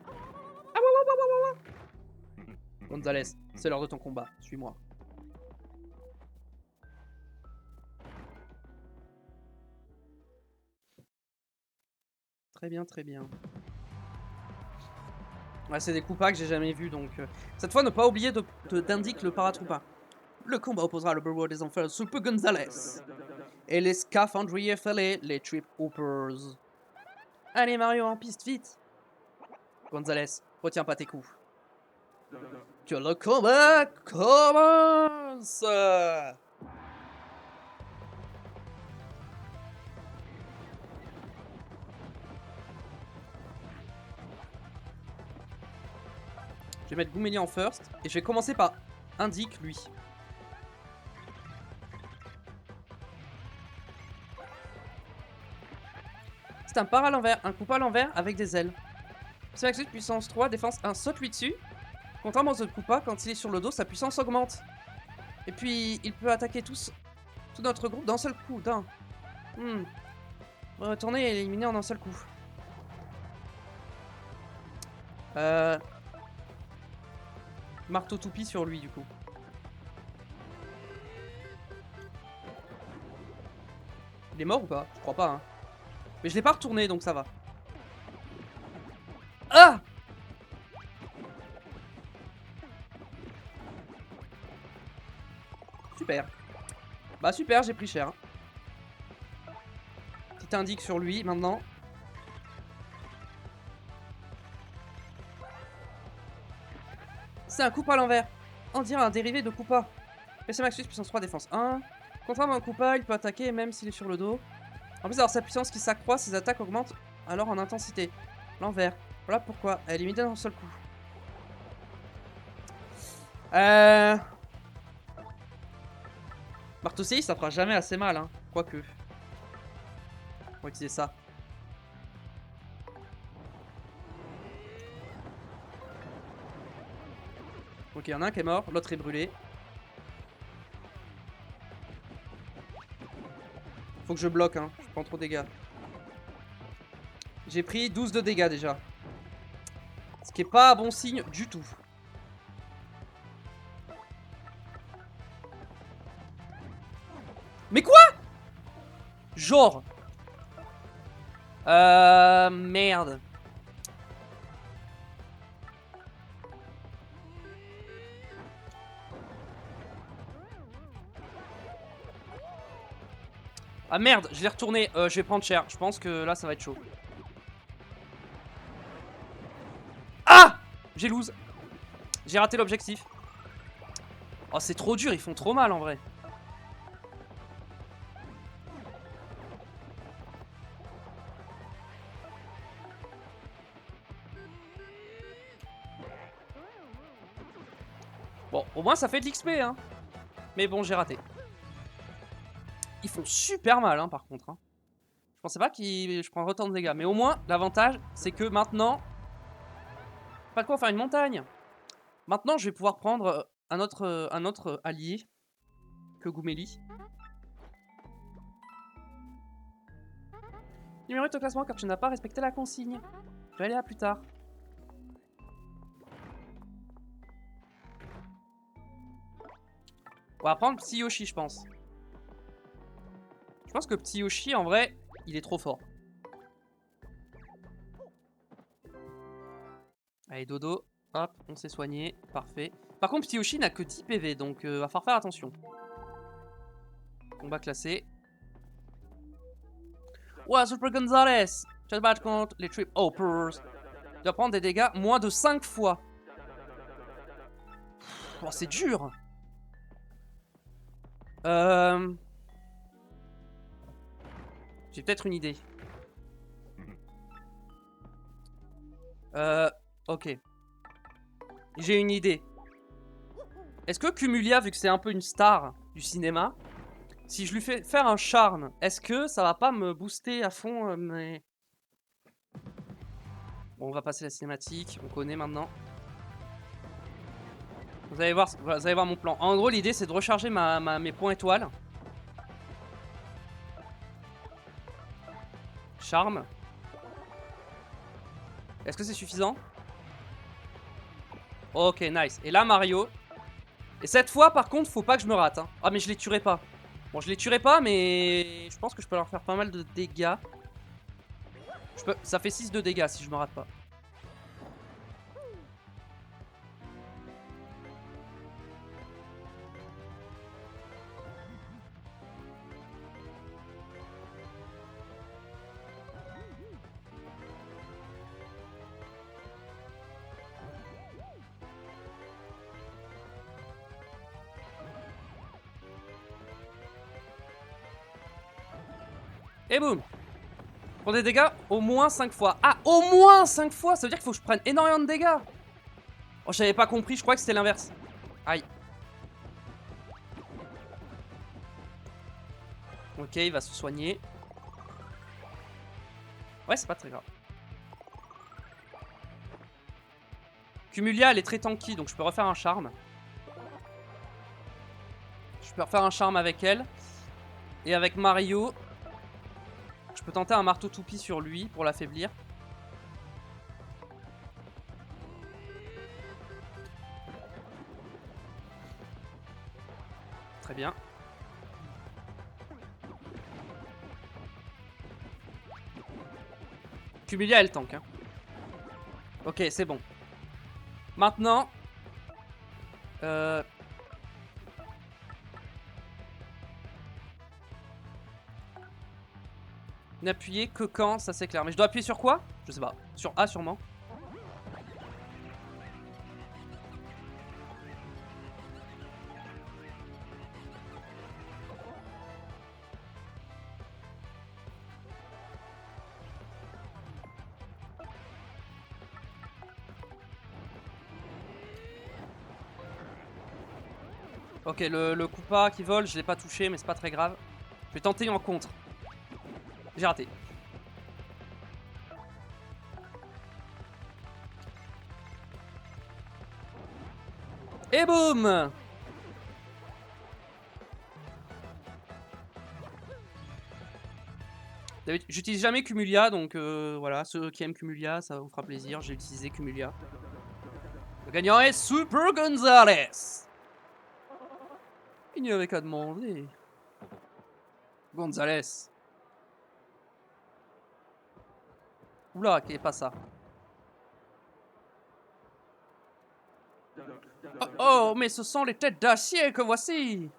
Gonzalez, c'est l'heure de ton combat. Suis-moi. Très bien, très bien. Ouais, c'est des Koopas que j'ai jamais vus, donc... Cette fois, ne pas oublier d'indiquer le paratroopa. Le combat opposera le bureau des enfers Super Gonzalez et les scaphandriers fêlés, les Trip Hoppers. Allez Mario, en piste, vite. Gonzalez, retiens pas tes coups. Que le combat commence. Je vais mettre Goomélie en first et je vais commencer par Indique lui. C'est un par à l'envers, un coup à l'envers avec des ailes. C'est avec puissance 3, défense 1, saute lui dessus. Contrairement aux autres Koopas, quand il est sur le dos, sa puissance augmente. Et puis, il peut attaquer tout notre groupe d'un seul coup, Retourner et éliminer en un seul coup. Marteau toupie sur lui, du coup. Il est mort ou pas? Je crois pas, hein. Mais je l'ai pas retourné, donc ça va. Ah! Super. Bah super, j'ai pris cher. Petit indique sur lui, maintenant. C'est un Koopa à l'envers. On dirait un dérivé de Koopa. PC Maxus, puissance 3, défense 1. Contrairement à un Koopa, il peut attaquer même s'il est sur le dos. En plus d'avoir sa puissance qui s'accroît, ses attaques augmentent alors en intensité. L'envers. Voilà pourquoi. Elle est limitée d'un seul coup. Marteau CI, ça fera jamais assez mal, hein. Quoique. On va utiliser ça. Ok, il y en a un qui est mort, l'autre est brûlé. Faut que je bloque, hein. Je prends trop de dégâts. J'ai pris 12 de dégâts déjà. Ce qui est pas bon signe du tout. Mais quoi? Genre. Merde. Ah merde, je l'ai retourné. Je vais prendre cher. Je pense que là, ça va être chaud. Ah! J'ai lose. J'ai raté l'objectif. Oh, c'est trop dur. Ils font trop mal en vrai. Bon, au moins ça fait de l'XP, hein. Mais bon, j'ai raté. Ils font super mal, hein, par contre. Hein. Je pensais pas que je prendrais autant de dégâts. Mais au moins, l'avantage, c'est que maintenant... Pas de quoi faire une montagne. Maintenant, je vais pouvoir prendre un autre allié que Goomélie. Numéro au classement car tu n'as pas respecté la consigne. Je vais aller à plus tard. On va prendre Petit Yoshi, je pense. Je pense que Petit Yoshi, en vrai, il est trop fort. Allez, dodo. Hop, on s'est soigné. Parfait. Par contre, Petit Yoshi n'a que 10 PV, donc va falloir faire attention. Combat classé. Ouais, Super Gonzalez. Tu vas te battre contre les Trip Hoppers. Tu vas prendre des dégâts moins de 5 fois. Oh, c'est dur. J'ai peut-être une idée. Ok. J'ai une idée. Est-ce que Cumulia, vu que c'est un peu une star du cinéma, si je lui fais faire un charme, est-ce que ça va pas me booster à fond mais... Bon, on va passer la cinématique, on connaît maintenant. Vous allez voir mon plan. En gros, l'idée, c'est de recharger mes points étoiles. Charme. Est-ce que c'est suffisant? Ok, nice. Et là, Mario. Et cette fois, par contre, faut pas que je me rate. Hein. Ah, mais je les tuerai pas. Bon, je les tuerai pas, mais je pense que je peux leur faire pas mal de dégâts. Ça fait 6 de dégâts si je me rate pas. Et boum! Pour des dégâts, au moins 5 fois. Ah, au moins 5 fois! Ça veut dire qu'il faut que je prenne énormément de dégâts. Oh, j'avais pas compris, je crois que c'était l'inverse. Aïe. Ok, il va se soigner. Ouais, c'est pas très grave. Cumulia, elle est très tanky, donc je peux refaire un charme. Je peux refaire un charme avec elle. Et avec Mario, je peux tenter un marteau toupie sur lui pour l'affaiblir. Très bien. Cumulia, elle tank. Hein. Ok, c'est bon. Maintenant... N'appuyer que quand, ça c'est clair. Mais je dois appuyer sur quoi? Je sais pas. Sur A sûrement. Ok, le Koopa qui vole, je l'ai pas touché, mais c'est pas très grave. Je vais tenter en contre. J'ai raté. Et boum! J'utilise jamais Cumulia, donc voilà, ceux qui aiment Cumulia, ça vous fera plaisir, j'ai utilisé Cumulia. Le gagnant est Super Gonzalez! Il n'y avait qu'à demander. Gonzalez. Oula, qui est pas ça. Oh, oh, mais ce sont les têtes d'acier que voici!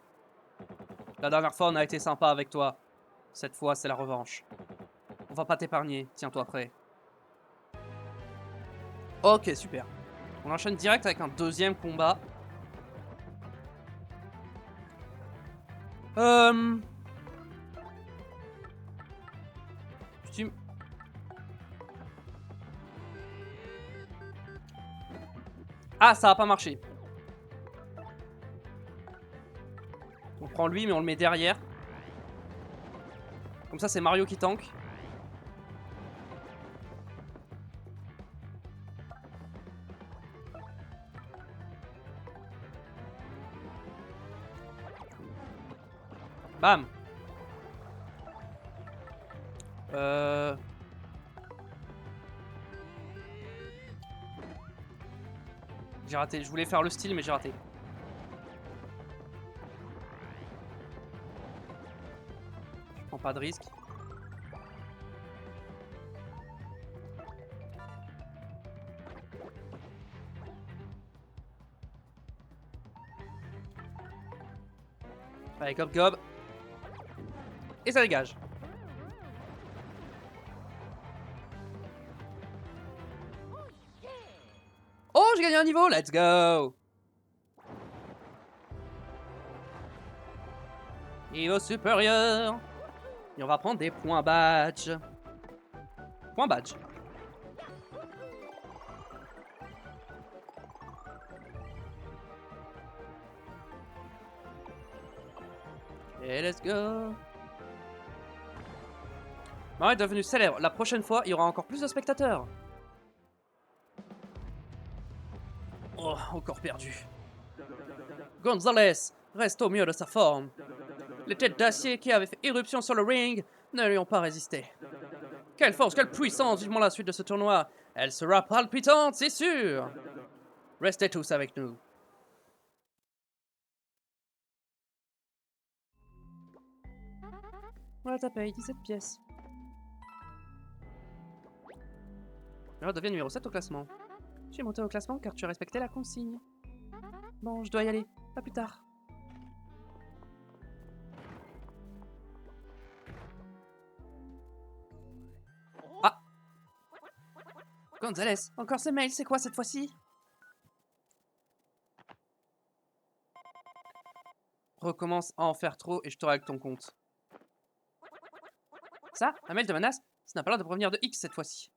La dernière fois, on a été sympa avec toi. Cette fois, c'est la revanche. On va pas t'épargner, tiens-toi prêt. Ok, super. On enchaîne direct avec un deuxième combat. Ah, ça a pas marché. On prend lui, mais on le met derrière. Comme ça, c'est Mario qui tank. Bam. J'ai raté. Je voulais faire le style, mais j'ai raté. Je prends pas de risque. Allez, gob gob. Et ça dégage. Oh, j'ai gagné un niveau, let's go. Niveau supérieur. Et on va prendre des points badge. Point badge. Et let's go. Mario est devenu célèbre. La prochaine fois, il y aura encore plus de spectateurs. Oh, encore perdu. Gonzalez reste au mieux de sa forme. Les têtes d'acier qui avaient fait éruption sur le ring ne lui ont pas résisté. Quelle force, quelle puissance, vivement la suite de ce tournoi. Elle sera palpitante, c'est sûr. Restez tous avec nous. Voilà ta paye, 17 pièces. Alors devient numéro 7 au classement. J'ai monté au classement car tu as respecté la consigne. Bon, je dois y aller. À plus tard. Ah! Gonzalez, encore ces mails, c'est quoi cette fois-ci? Recommence à en faire trop et je te règle ton compte. Ça? Un mail de menace? Ça n'a pas l'air de provenir de X cette fois-ci.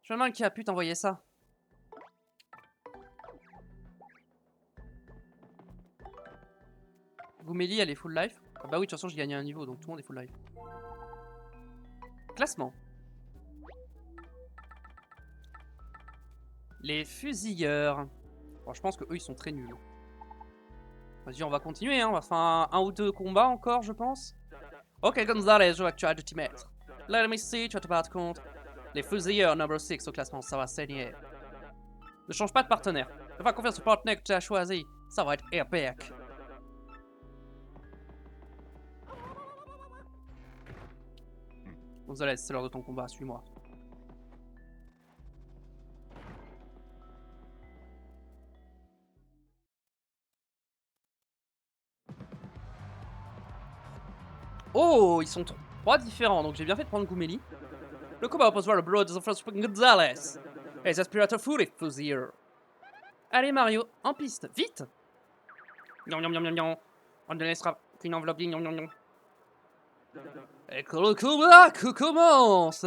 Je me demande qui a pu t'envoyer ça. Goumélie, elle est full life. Ah bah oui, de toute façon, j'ai gagné un niveau, donc tout le monde est full life. Classement. Les fusilleurs. Bon, je pense que eux, ils sont très nuls. Vas-y, on va continuer, hein. On va faire un ou deux combats encore, je pense. Ok, Gonzalez, je vois que tu as de t'y mettre. Let me see, tu vas te battre contre les fusilleurs number 6 au classement, ça va saigner. Ne change pas de partenaire. Fais confiance au partenaire que tu as choisi. Ça va être épique. Gonzalez, c'est l'heure de ton combat, suis-moi. Oh, ils sont trois différents, donc j'ai bien fait de prendre Goumélie. Le combat opposera le Brothers of Gonzalez et les aspirateurs fous et fusilleurs. Allez Mario, en piste, vite! On ne laissera qu'une enveloppe digne. Et que le combat commence!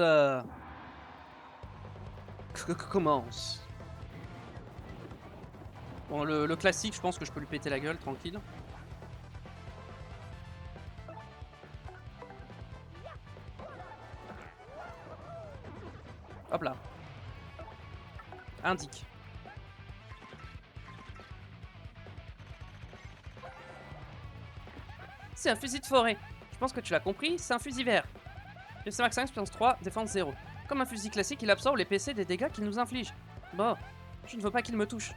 Commence. Bon, le classique, je pense que je peux lui péter la gueule, tranquille. Hop là. Indique. C'est un fusil de forêt. Je pense que tu l'as compris, c'est un fusil vert. PC Max 5, puissance 3, défense 0. Comme un fusil classique, il absorbe les PC des dégâts qu'il nous inflige. Bon, je ne veux pas qu'il me touche.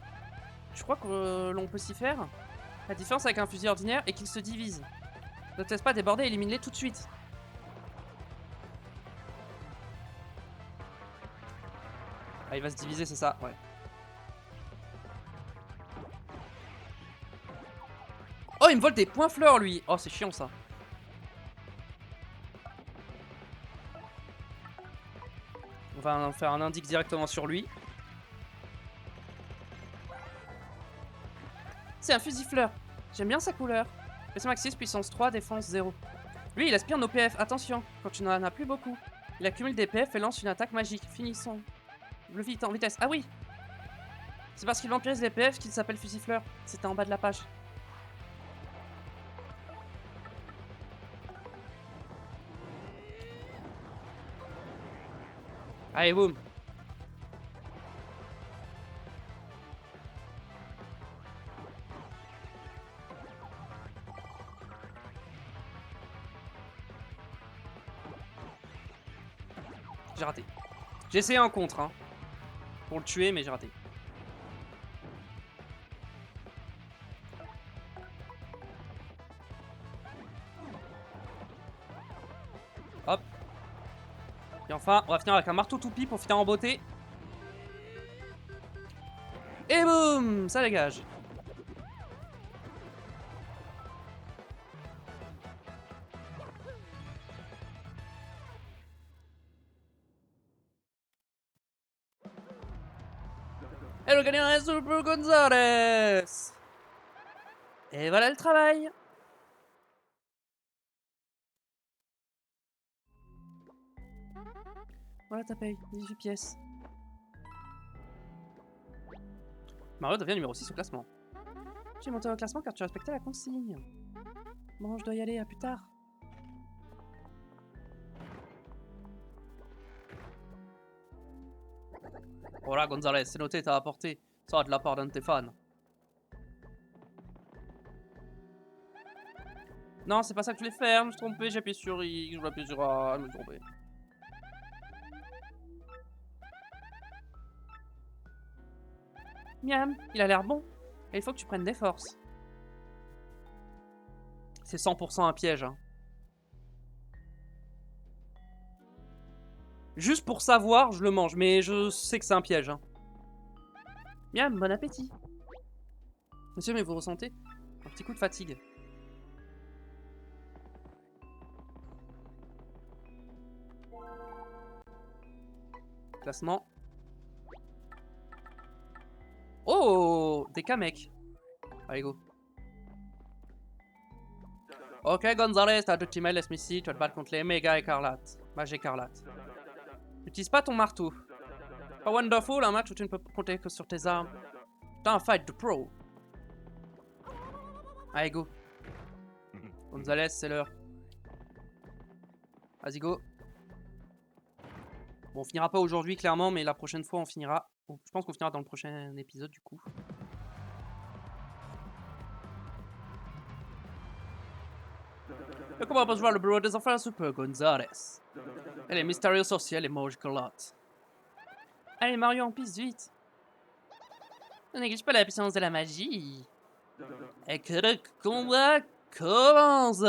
Je crois que l'on peut s'y faire. La différence avec un fusil ordinaire est qu'il se divise. Ne te laisse pas déborder et élimine-les tout de suite. Ah, il va se diviser, c'est ça, ouais. Oh, il me vole des points fleurs, lui. Oh, c'est chiant, ça. On va en faire un indique directement sur lui. C'est un fusil fleur. J'aime bien sa couleur. PC Max 6, puissance 3, défense 0. Lui, il aspire nos PF. Attention, quand tu n'en as plus beaucoup. Il accumule des PF et lance une attaque magique. Finissons. Le vite en vitesse. Ah oui! C'est parce qu'il vampirise les PF qu'il s'appelle fusil fleur. C'était en bas de la page. Allez, boum! J'ai raté. J'ai essayé un contre, hein. Pour le tuer, mais j'ai raté. Hop. Et enfin, on va finir avec un marteau toupie pour finir en beauté. Et boum! Ça dégage. Et le gagnant est Super Gonzalez! Et voilà le travail! Voilà ta paye, 18 pièces. Mario devient numéro 6 au classement. J'ai monté au classement car tu as respecté la consigne. Bon, je dois y aller, à plus tard. Voilà Gonzalez, c'est noté, t'as apporté ça de la part d'un de tes fans. Non, c'est pas ça que je voulais faire, je me suis trompé, j'ai appuyé sur X, je vais appuyer sur A, je me suis trompé. Miam, il a l'air bon. Et il faut que tu prennes des forces. C'est 100% un piège. Hein. Juste pour savoir, je le mange. Mais je sais que c'est un piège. Hein. Miam, bon appétit. Monsieur, mais vous ressentez un petit coup de fatigue. Classement. Oh, des Kamek. Allez, go. Ok, Gonzalez, t'as 2 teammates, laisse-moi ici. Tu vas te battre contre les méga écarlates. Mage écarlate. N'utilise pas ton marteau. Pas wonderful, un match où tu ne peux compter que sur tes armes. T'as un fight de pro. Allez, go. Gonzalez, c'est l'heure. Vas-y, go. Bon, on finira pas aujourd'hui, clairement, mais la prochaine fois, on finira. Je pense qu'on finira dans le prochain épisode, du coup. Et comment on peut jouer le bureau des enfants Super Gonzalez. Elle est mystérieuse aussi, elle est moche écarlate. Allez, Mario, en piste, vite. Ne néglige pas la puissance de la magie. Et que le combat commence.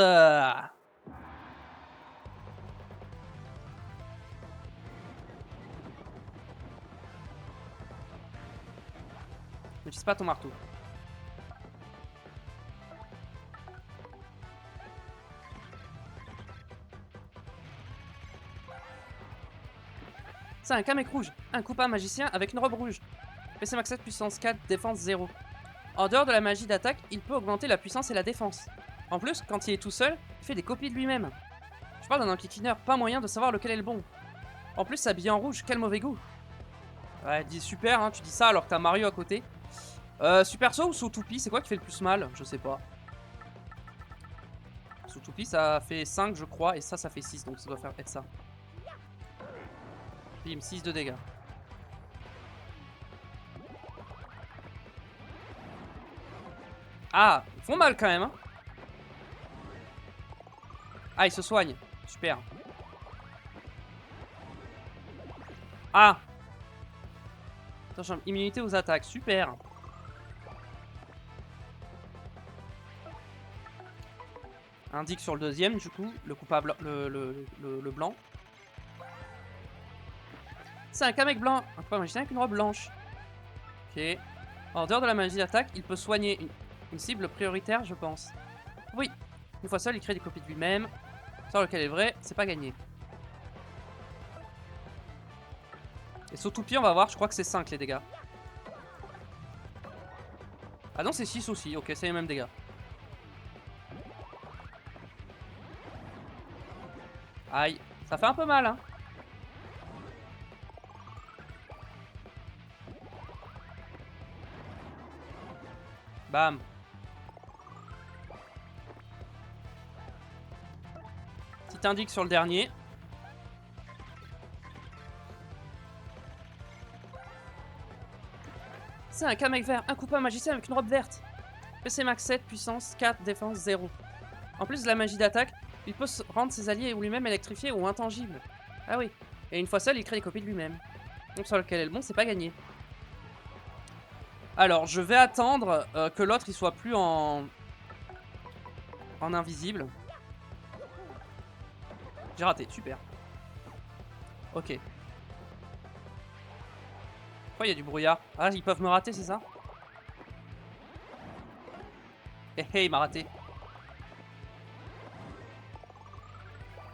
N'utilise pas ton marteau. C'est un Kamek rouge, un Koopa magicien avec une robe rouge. PC Max 7 puissance 4, défense 0. En dehors de la magie d'attaque, il peut augmenter la puissance et la défense. En plus, quand il est tout seul, il fait des copies de lui-même. Je parle d'un enquiquineur, pas moyen de savoir lequel est le bon. En plus, s'habiller en rouge, quel mauvais goût. Ouais, dis super, hein, tu dis ça alors que t'as Mario à côté. Super saut ou saut toupie, c'est quoi qui fait le plus mal? Je sais pas. Saut toupie, ça fait 5, je crois, et ça fait 6, donc ça doit être ça. Bim, 6 de dégâts. Ah, ils font mal quand même, hein. Ah, ils se soignent. Super. Ah. Attention, immunité aux attaques. Super. Indique sur le deuxième, du coup, le coupable, le blanc. C'est un Kamek blanc. Un Koopa magicien avec une robe blanche. Ok. En dehors de la magie d'attaque, il peut soigner une cible prioritaire, je pense. Oui. Une fois seul, il crée des copies de lui-même. Sur lequel est vrai, c'est pas gagné. Et saut toupie, on va voir, je crois que c'est 5 les dégâts. Ah non, c'est 6 aussi, ok, c'est les mêmes dégâts. Aïe, ça fait un peu mal, hein. Bam. Petit indique sur le dernier. C'est un Kamek vert, un Koopa magicien avec une robe verte. PC Max 7, puissance 4, défense 0. En plus de la magie d'attaque, il peut rendre ses alliés ou lui-même électrifiés ou intangibles. Ah oui. Et une fois seul, il crée des copies de lui-même. Donc sur lequel est le bon, c'est pas gagné. Alors, je vais attendre que l'autre il soit plus en invisible. J'ai raté, super. Ok. Pourquoi il y a du brouillard? Ah, ils peuvent me rater, c'est ça? Eh hey, il m'a raté.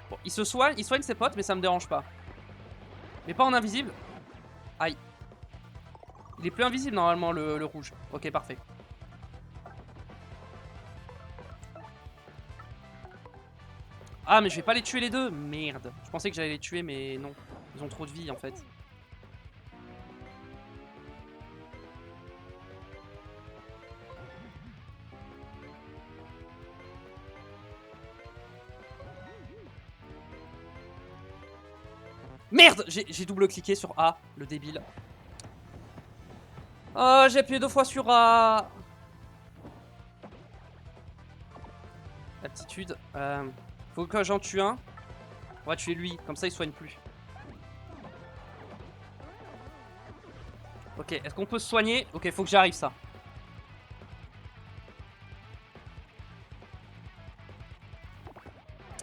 Bon, il soigne ses potes, mais ça me dérange pas. Mais pas en invisible. Aïe. Il est plus invisible normalement, le rouge. Ok, parfait. Ah, mais je vais pas les tuer les deux. Merde. Je pensais que j'allais les tuer, mais non. Ils ont trop de vie en fait. Merde, j'ai double-cliqué sur A, le débile. Oh, j'ai appuyé 2 fois sur A. Aptitude. Faut que j'en tue un. On va tuer lui, comme ça il soigne plus. Ok, est-ce qu'on peut se soigner? Ok, faut que j'arrive ça.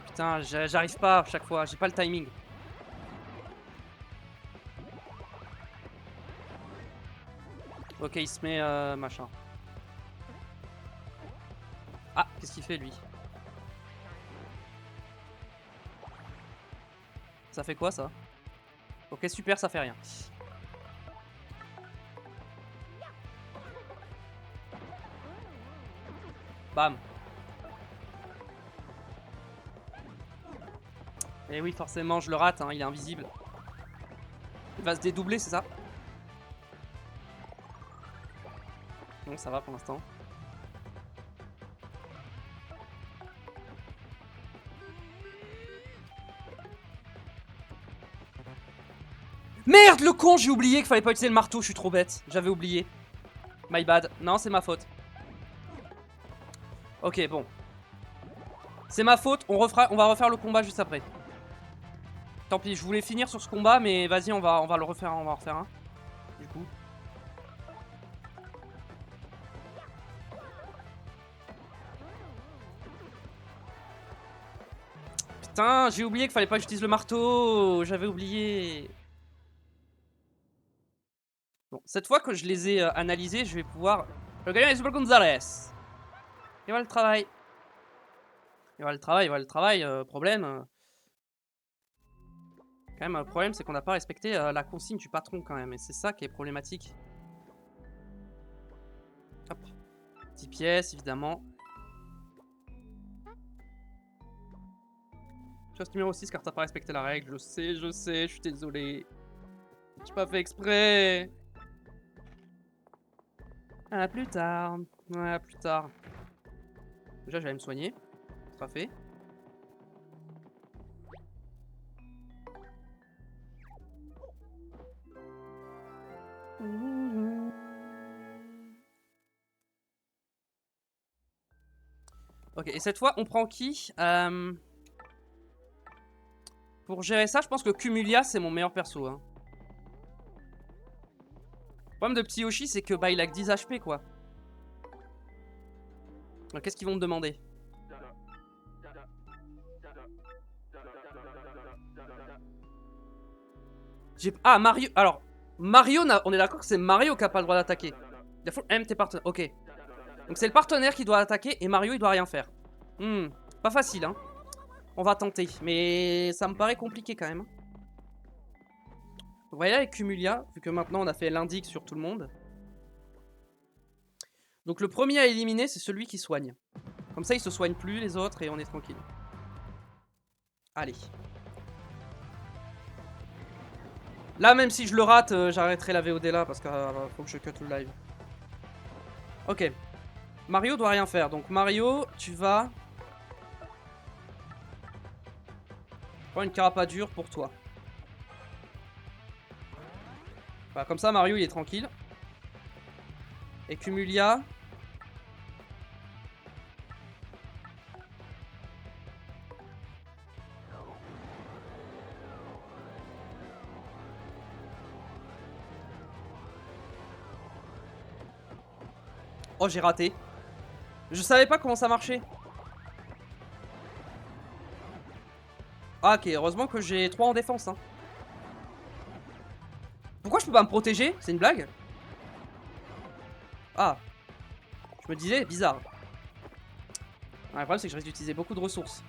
Putain, j'arrive pas à chaque fois, j'ai pas le timing. Ok, il se met machin. Ah, qu'est-ce qu'il fait lui? Ça fait quoi ça? Ok, super, ça fait rien. Bam. Et oui, forcément, je le rate, hein, il est invisible. Il va se dédoubler, c'est ça? Non, ça va pour l'instant. Merde, le con, j'ai oublié qu'il fallait pas utiliser le marteau, je suis trop bête. J'avais oublié. My bad. Non, c'est ma faute. Ok, bon. C'est ma faute, on va refaire le combat juste après. Tant pis, je voulais finir sur ce combat, mais vas-y, on va le refaire, on va en refaire un. Du coup. Putain, j'ai oublié qu'il fallait pas que j'utilise le marteau. J'avais oublié. Bon, cette fois que je les ai analysés, je vais pouvoir... Le gagnant est Super Gonzalez. Et voilà le travail. Et voilà le travail, voilà le travail. Problème. Quand même, le problème, c'est qu'on n'a pas respecté la consigne du patron quand même. Et c'est ça qui est problématique. Hop. 10 pièces, évidemment. Tu as ce numéro 6 car t'as pas respecté la règle. Je sais, je suis désolé. J'ai pas fait exprès. À plus tard. Ouais, à plus tard. Déjà, j'allais me soigner. C'est pas fait. Ok, et cette fois, on prend qui Pour gérer ça, je pense que Cumulia, c'est mon meilleur perso. Hein. Le problème de Petit Yoshi, c'est que bah, il a que 10 HP, quoi. Qu'est-ce qu'ils vont me demander? Ah, Mario... Alors, Mario, on est d'accord que c'est Mario qui a pas le droit d'attaquer. Il faut M tes partenaires. Ok. Donc c'est le partenaire qui doit attaquer et Mario, il doit rien faire. Pas facile, hein. On va tenter. Mais ça me paraît compliqué, quand même. On va y aller avec Cumulia, vu que maintenant on a fait l'indique sur tout le monde. Donc le premier à éliminer, c'est celui qui soigne. Comme ça, il se soigne plus les autres et on est tranquille. Allez. Là, même si je le rate, j'arrêterai la VOD là parce qu'il faut que je cut le live. Ok. Mario doit rien faire. Donc Mario, tu vas... prendre une carapace dure pour toi. Voilà, comme ça, Mario, il est tranquille. Et Cumulia... Oh, j'ai raté. Je savais pas comment ça marchait. Ah, ok, heureusement que j'ai 3 en défense. Hein. Pourquoi je peux pas me protéger? C'est une blague? Ah. Je me disais, bizarre. Ouais, le problème, c'est que je risque d'utiliser beaucoup de ressources.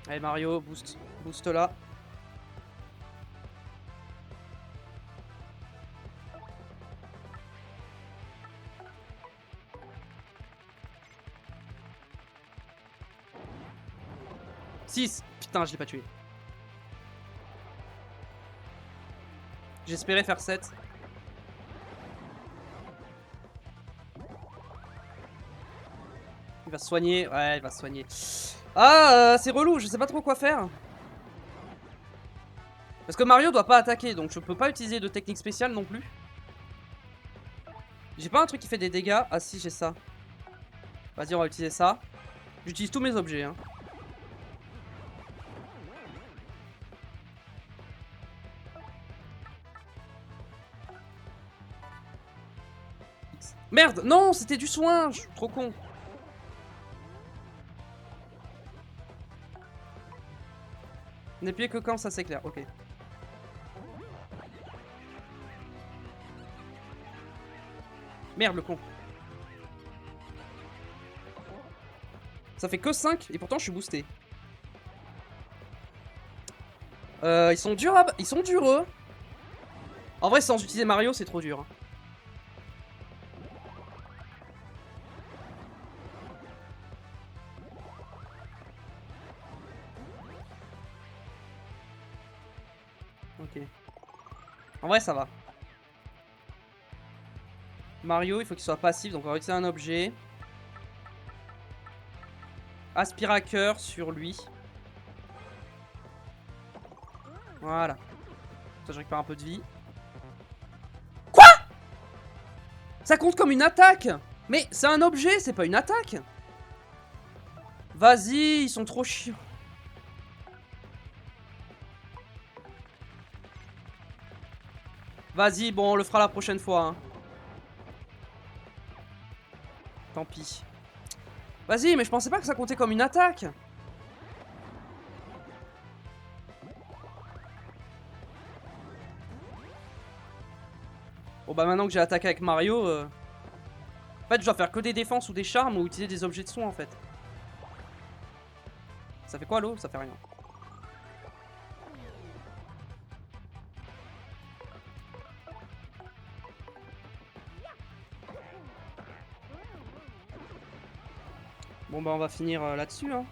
Allez, Mario, boost. Boost là. Putain, je l'ai pas tué. J'espérais faire 7. Il va se soigner. Ouais, il va se soigner. Ah, c'est relou, je sais pas trop quoi faire. Parce que Mario doit pas attaquer, donc je peux pas utiliser de technique spéciale non plus. J'ai pas un truc qui fait des dégâts. Ah si, j'ai ça. Vas-y, on va utiliser ça. J'utilise tous mes objets. Hein. Merde, non, c'était du soin. Je suis trop con. N'appuyez que quand ça s'éclaire, ok. Merde, le con. Ça fait que 5 et pourtant je suis boosté. Ils sont durs à... Ils sont durs, eux. En vrai, sans utiliser Mario, c'est trop dur. Ok. En vrai, ça va. Mario, il faut qu'il soit passif, donc on va utiliser un objet. Aspirateur sur lui. Voilà. Ça, je récupère un peu de vie. Quoi? Ça compte comme une attaque? Mais c'est un objet, c'est pas une attaque. Vas-y, ils sont trop chiants. Vas-y, bon, on le fera la prochaine fois. Hein. Tant pis. Vas-y, mais je pensais pas que ça comptait comme une attaque. Bon bah maintenant que j'ai attaqué avec Mario... En fait, je dois faire que des défenses ou des charmes ou utiliser des objets de soin en fait. Ça fait quoi l'eau? Ça fait rien. Bon bah on va finir là-dessus hein.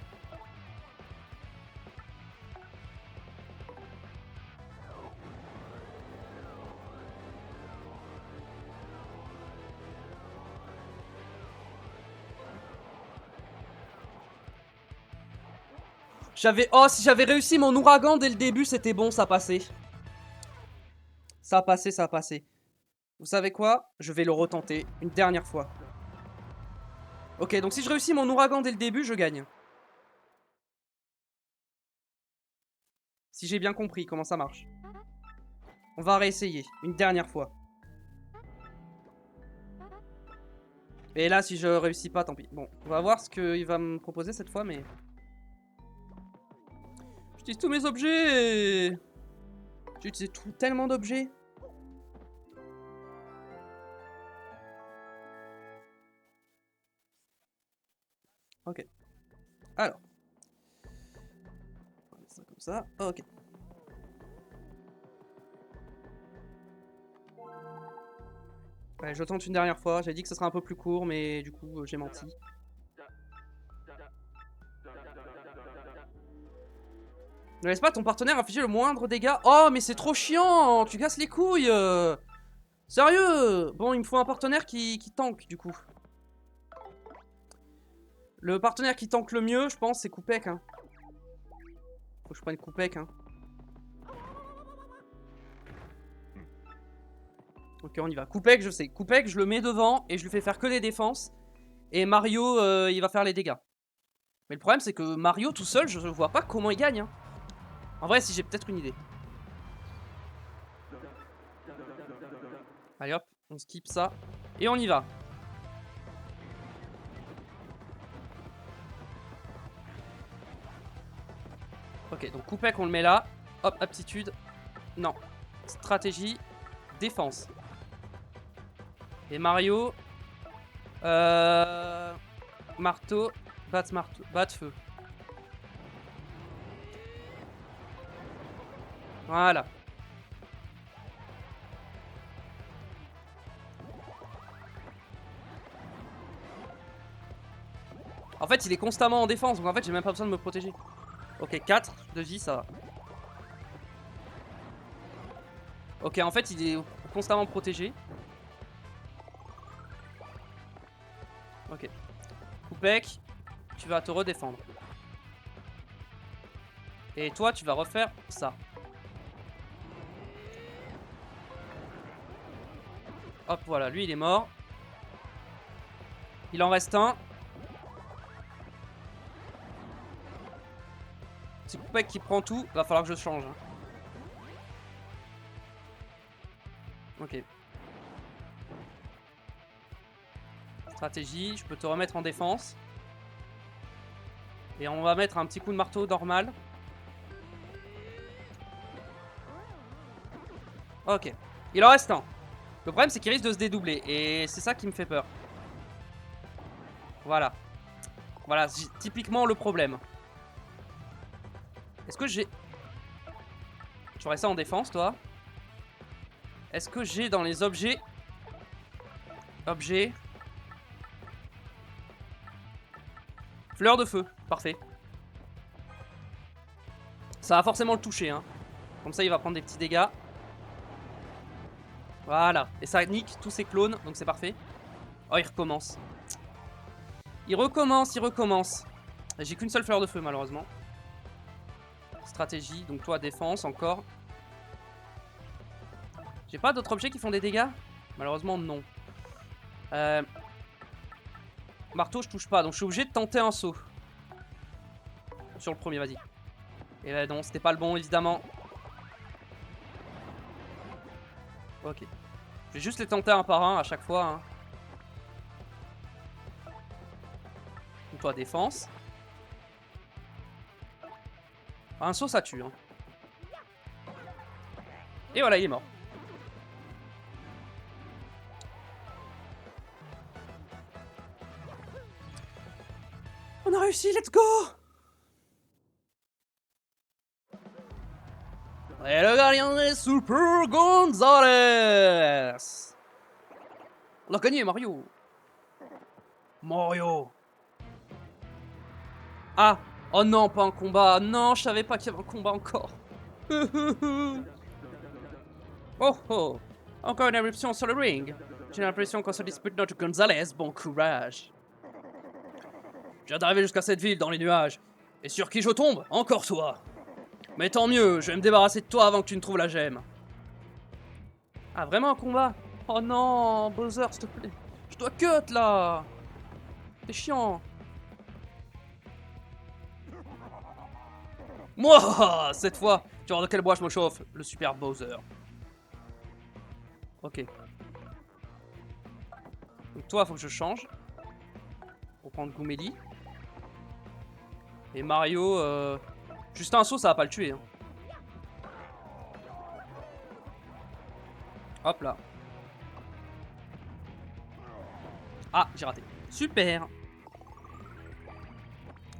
Oh, si j'avais réussi mon ouragan dès le début, c'était bon, ça passait. Ça a passé, ça a passé. Vous savez quoi? Je vais le retenter une dernière fois. Ok, donc si je réussis mon ouragan dès le début, je gagne. Si j'ai bien compris comment ça marche. On va réessayer une dernière fois. Et là, si je réussis pas, tant pis. Bon, on va voir ce qu'il va me proposer cette fois, mais... J'utilise tous mes objets. J'ai utilisé tellement d'objets. Ok. Alors. On va mettre ça comme ça. Ok. Ouais, je tente une dernière fois. J'ai dit que ce serait un peu plus court, mais du coup, j'ai menti. Ne laisse pas ton partenaire infliger le moindre dégât. Oh, mais c'est trop chiant. Tu casses les couilles. Sérieux. Bon, il me faut un partenaire qui tank, du coup. Le partenaire qui tank le mieux, je pense, c'est Koupek. Hein. Faut que je prenne Koupek. Hein. Ok, on y va. Koupek, je sais. Koupek, je le mets devant et je lui fais faire que des défenses. Et Mario, il va faire les dégâts. Mais le problème, c'est que Mario, tout seul, je vois pas comment il gagne. Hein. En vrai, si j'ai peut-être une idée. Allez hop, on skip ça. Et on y va. Ok, donc Koupek, on le met là. Hop, aptitude. Non. Stratégie. Défense. Et Mario. Marteau. Marteau. Feu. Voilà. En fait, il est constamment en défense, donc en fait, j'ai même pas besoin de me protéger. Ok, 4 de vie, ça va. Ok, en fait, il est constamment protégé. Ok. Koupek, tu vas te redéfendre. Et toi, tu vas refaire ça. Hop, voilà, lui, il est mort. Il en reste un. C'est Koupek qui prend tout. Va falloir que je change. Hein. Ok. Stratégie, je peux te remettre en défense. Et on va mettre un petit coup de marteau normal. Ok. Il en reste un. Le problème, c'est qu'il risque de se dédoubler. Et c'est ça qui me fait peur. Voilà. Voilà, typiquement le problème. Est-ce que j'ai... Tu ferais ça en défense, toi? Est-ce que j'ai dans les objets... Objets... Fleur de feu. Parfait. Ça va forcément le toucher, hein. Comme ça, il va prendre des petits dégâts. Voilà. Et ça nique tous ses clones, donc c'est parfait. Oh, il recommence. Il recommence, il recommence. J'ai qu'une seule fleur de feu, malheureusement. Stratégie, donc toi, défense, encore. J'ai pas d'autres objets qui font des dégâts? Malheureusement, non. Marteau, je touche pas, donc je suis obligé de tenter un saut. Sur le premier, vas-y. Et là, non, c'était pas le bon, évidemment. Ok. Je vais juste les tenter un par un à chaque fois. Hein. Donc toi, défense. Un saut, ça tue. Hein. Et voilà, il est mort. On a réussi, let's go! Et le gardien est Super Gonzalez! On a gagné, Mario! Mario! Ah! Oh non, pas un combat! Non, je savais pas qu'il y avait un combat encore! Oh oh! Encore une éruption sur le ring! J'ai l'impression qu'on se dispute notre Gonzalez, bon courage! Je viens d'arriver jusqu'à cette ville dans les nuages. Et sur qui je tombe? Encore toi! Mais tant mieux, je vais me débarrasser de toi avant que tu ne trouves la gemme. Ah, vraiment un combat? Oh non, Bowser, s'il te plaît. Je dois cut là! C'est chiant. Moi, cette fois, tu vois de quel bois je me chauffe? Le super Bowser. Ok. Donc toi, faut que je change. Pour prendre Gooméli. Et Mario, juste un saut, ça va pas le tuer. Hein. Hop là. Ah, j'ai raté. Super.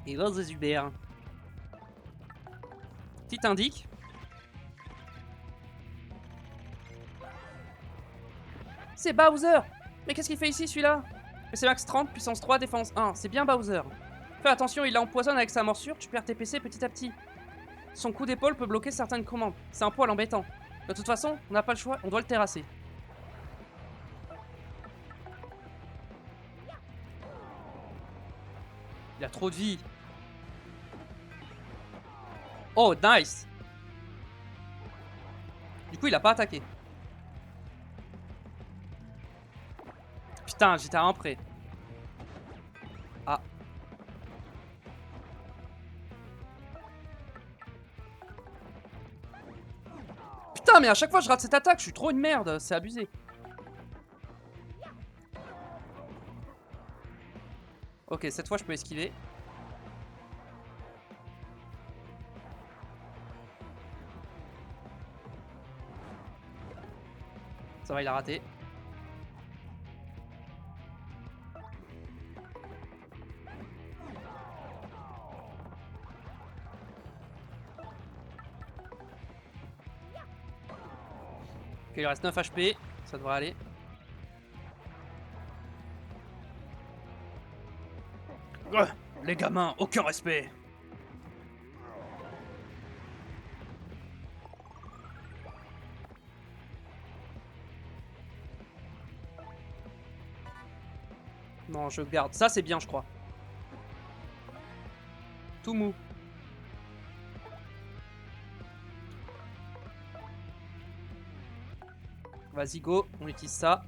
Et vas-y, super. Petit indique. C'est Bowser. Mais qu'est-ce qu'il fait ici, celui-là? PC max 30, puissance 3, défense 1. C'est bien Bowser. Fais attention, il l'empoisonne avec sa morsure, tu perds tes PC petit à petit. Son coup d'épaule peut bloquer certaines commandes. C'est un poil embêtant. De toute façon, on n'a pas le choix, on doit le terrasser. Il a trop de vie. Oh, nice. Du coup, il a pas attaqué. Putain, j'étais à un près. Ah. Putain, mais à chaque fois, je rate cette attaque. Je suis trop une merde. C'est abusé. Ok, cette fois, je peux esquiver. Ça va, il a raté. Ok, il reste 9 HP. Ça devrait aller. Les gamins, aucun respect. Non, je garde. Ça, c'est bien, je crois. Tout mou. Vas-y, go. On utilise ça.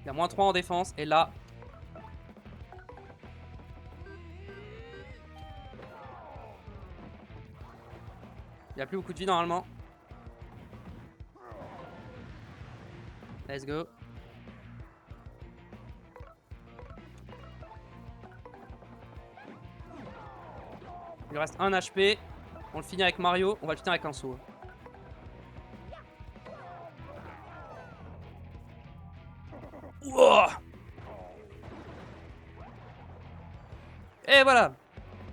Il y a moins 3 en défense. Et là... il n'y a plus beaucoup de vie, normalement. Let's go. lui reste 1 HP. On le finit avec Mario, on va le finir avec un saut. Ouah. Et voilà.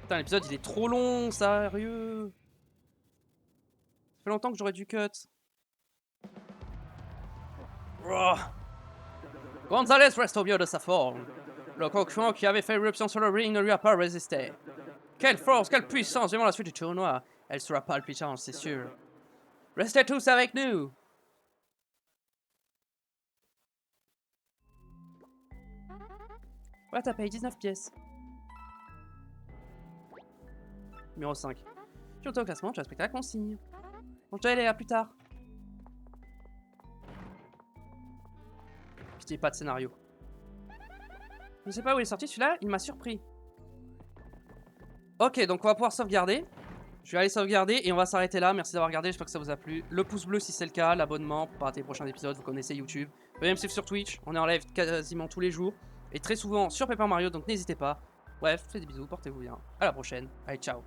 Putain, l'épisode il est trop long, sérieux. Ça fait longtemps que j'aurais dû cut. Oh. Gonzalez reste au mieux de sa forme. Le concurrent qui avait fait éruption sur le ring ne lui a pas résisté. Quelle force, quelle puissance durant la suite du tournoi. Elle sera palpitante, c'est sûr. Restez tous avec nous. Ouais, t'as payé 19 pièces. Numéro 5. Tu es au classement, tu respectes la consigne. Bon, je dois aller, à plus tard. Pitié, pas de scénario. Je sais pas où il est sorti celui-là, il m'a surpris. Ok, donc on va pouvoir sauvegarder. Je vais aller sauvegarder et on va s'arrêter là. Merci d'avoir regardé, j'espère que ça vous a plu. Le pouce bleu si c'est le cas, l'abonnement pour pas rater les prochains épisodes, vous connaissez YouTube. Vous pouvez me suivre sur Twitch, on est en live quasiment tous les jours. Et très souvent sur Paper Mario, donc n'hésitez pas. Bref, je vous fais des bisous, portez-vous bien. À la prochaine, allez ciao.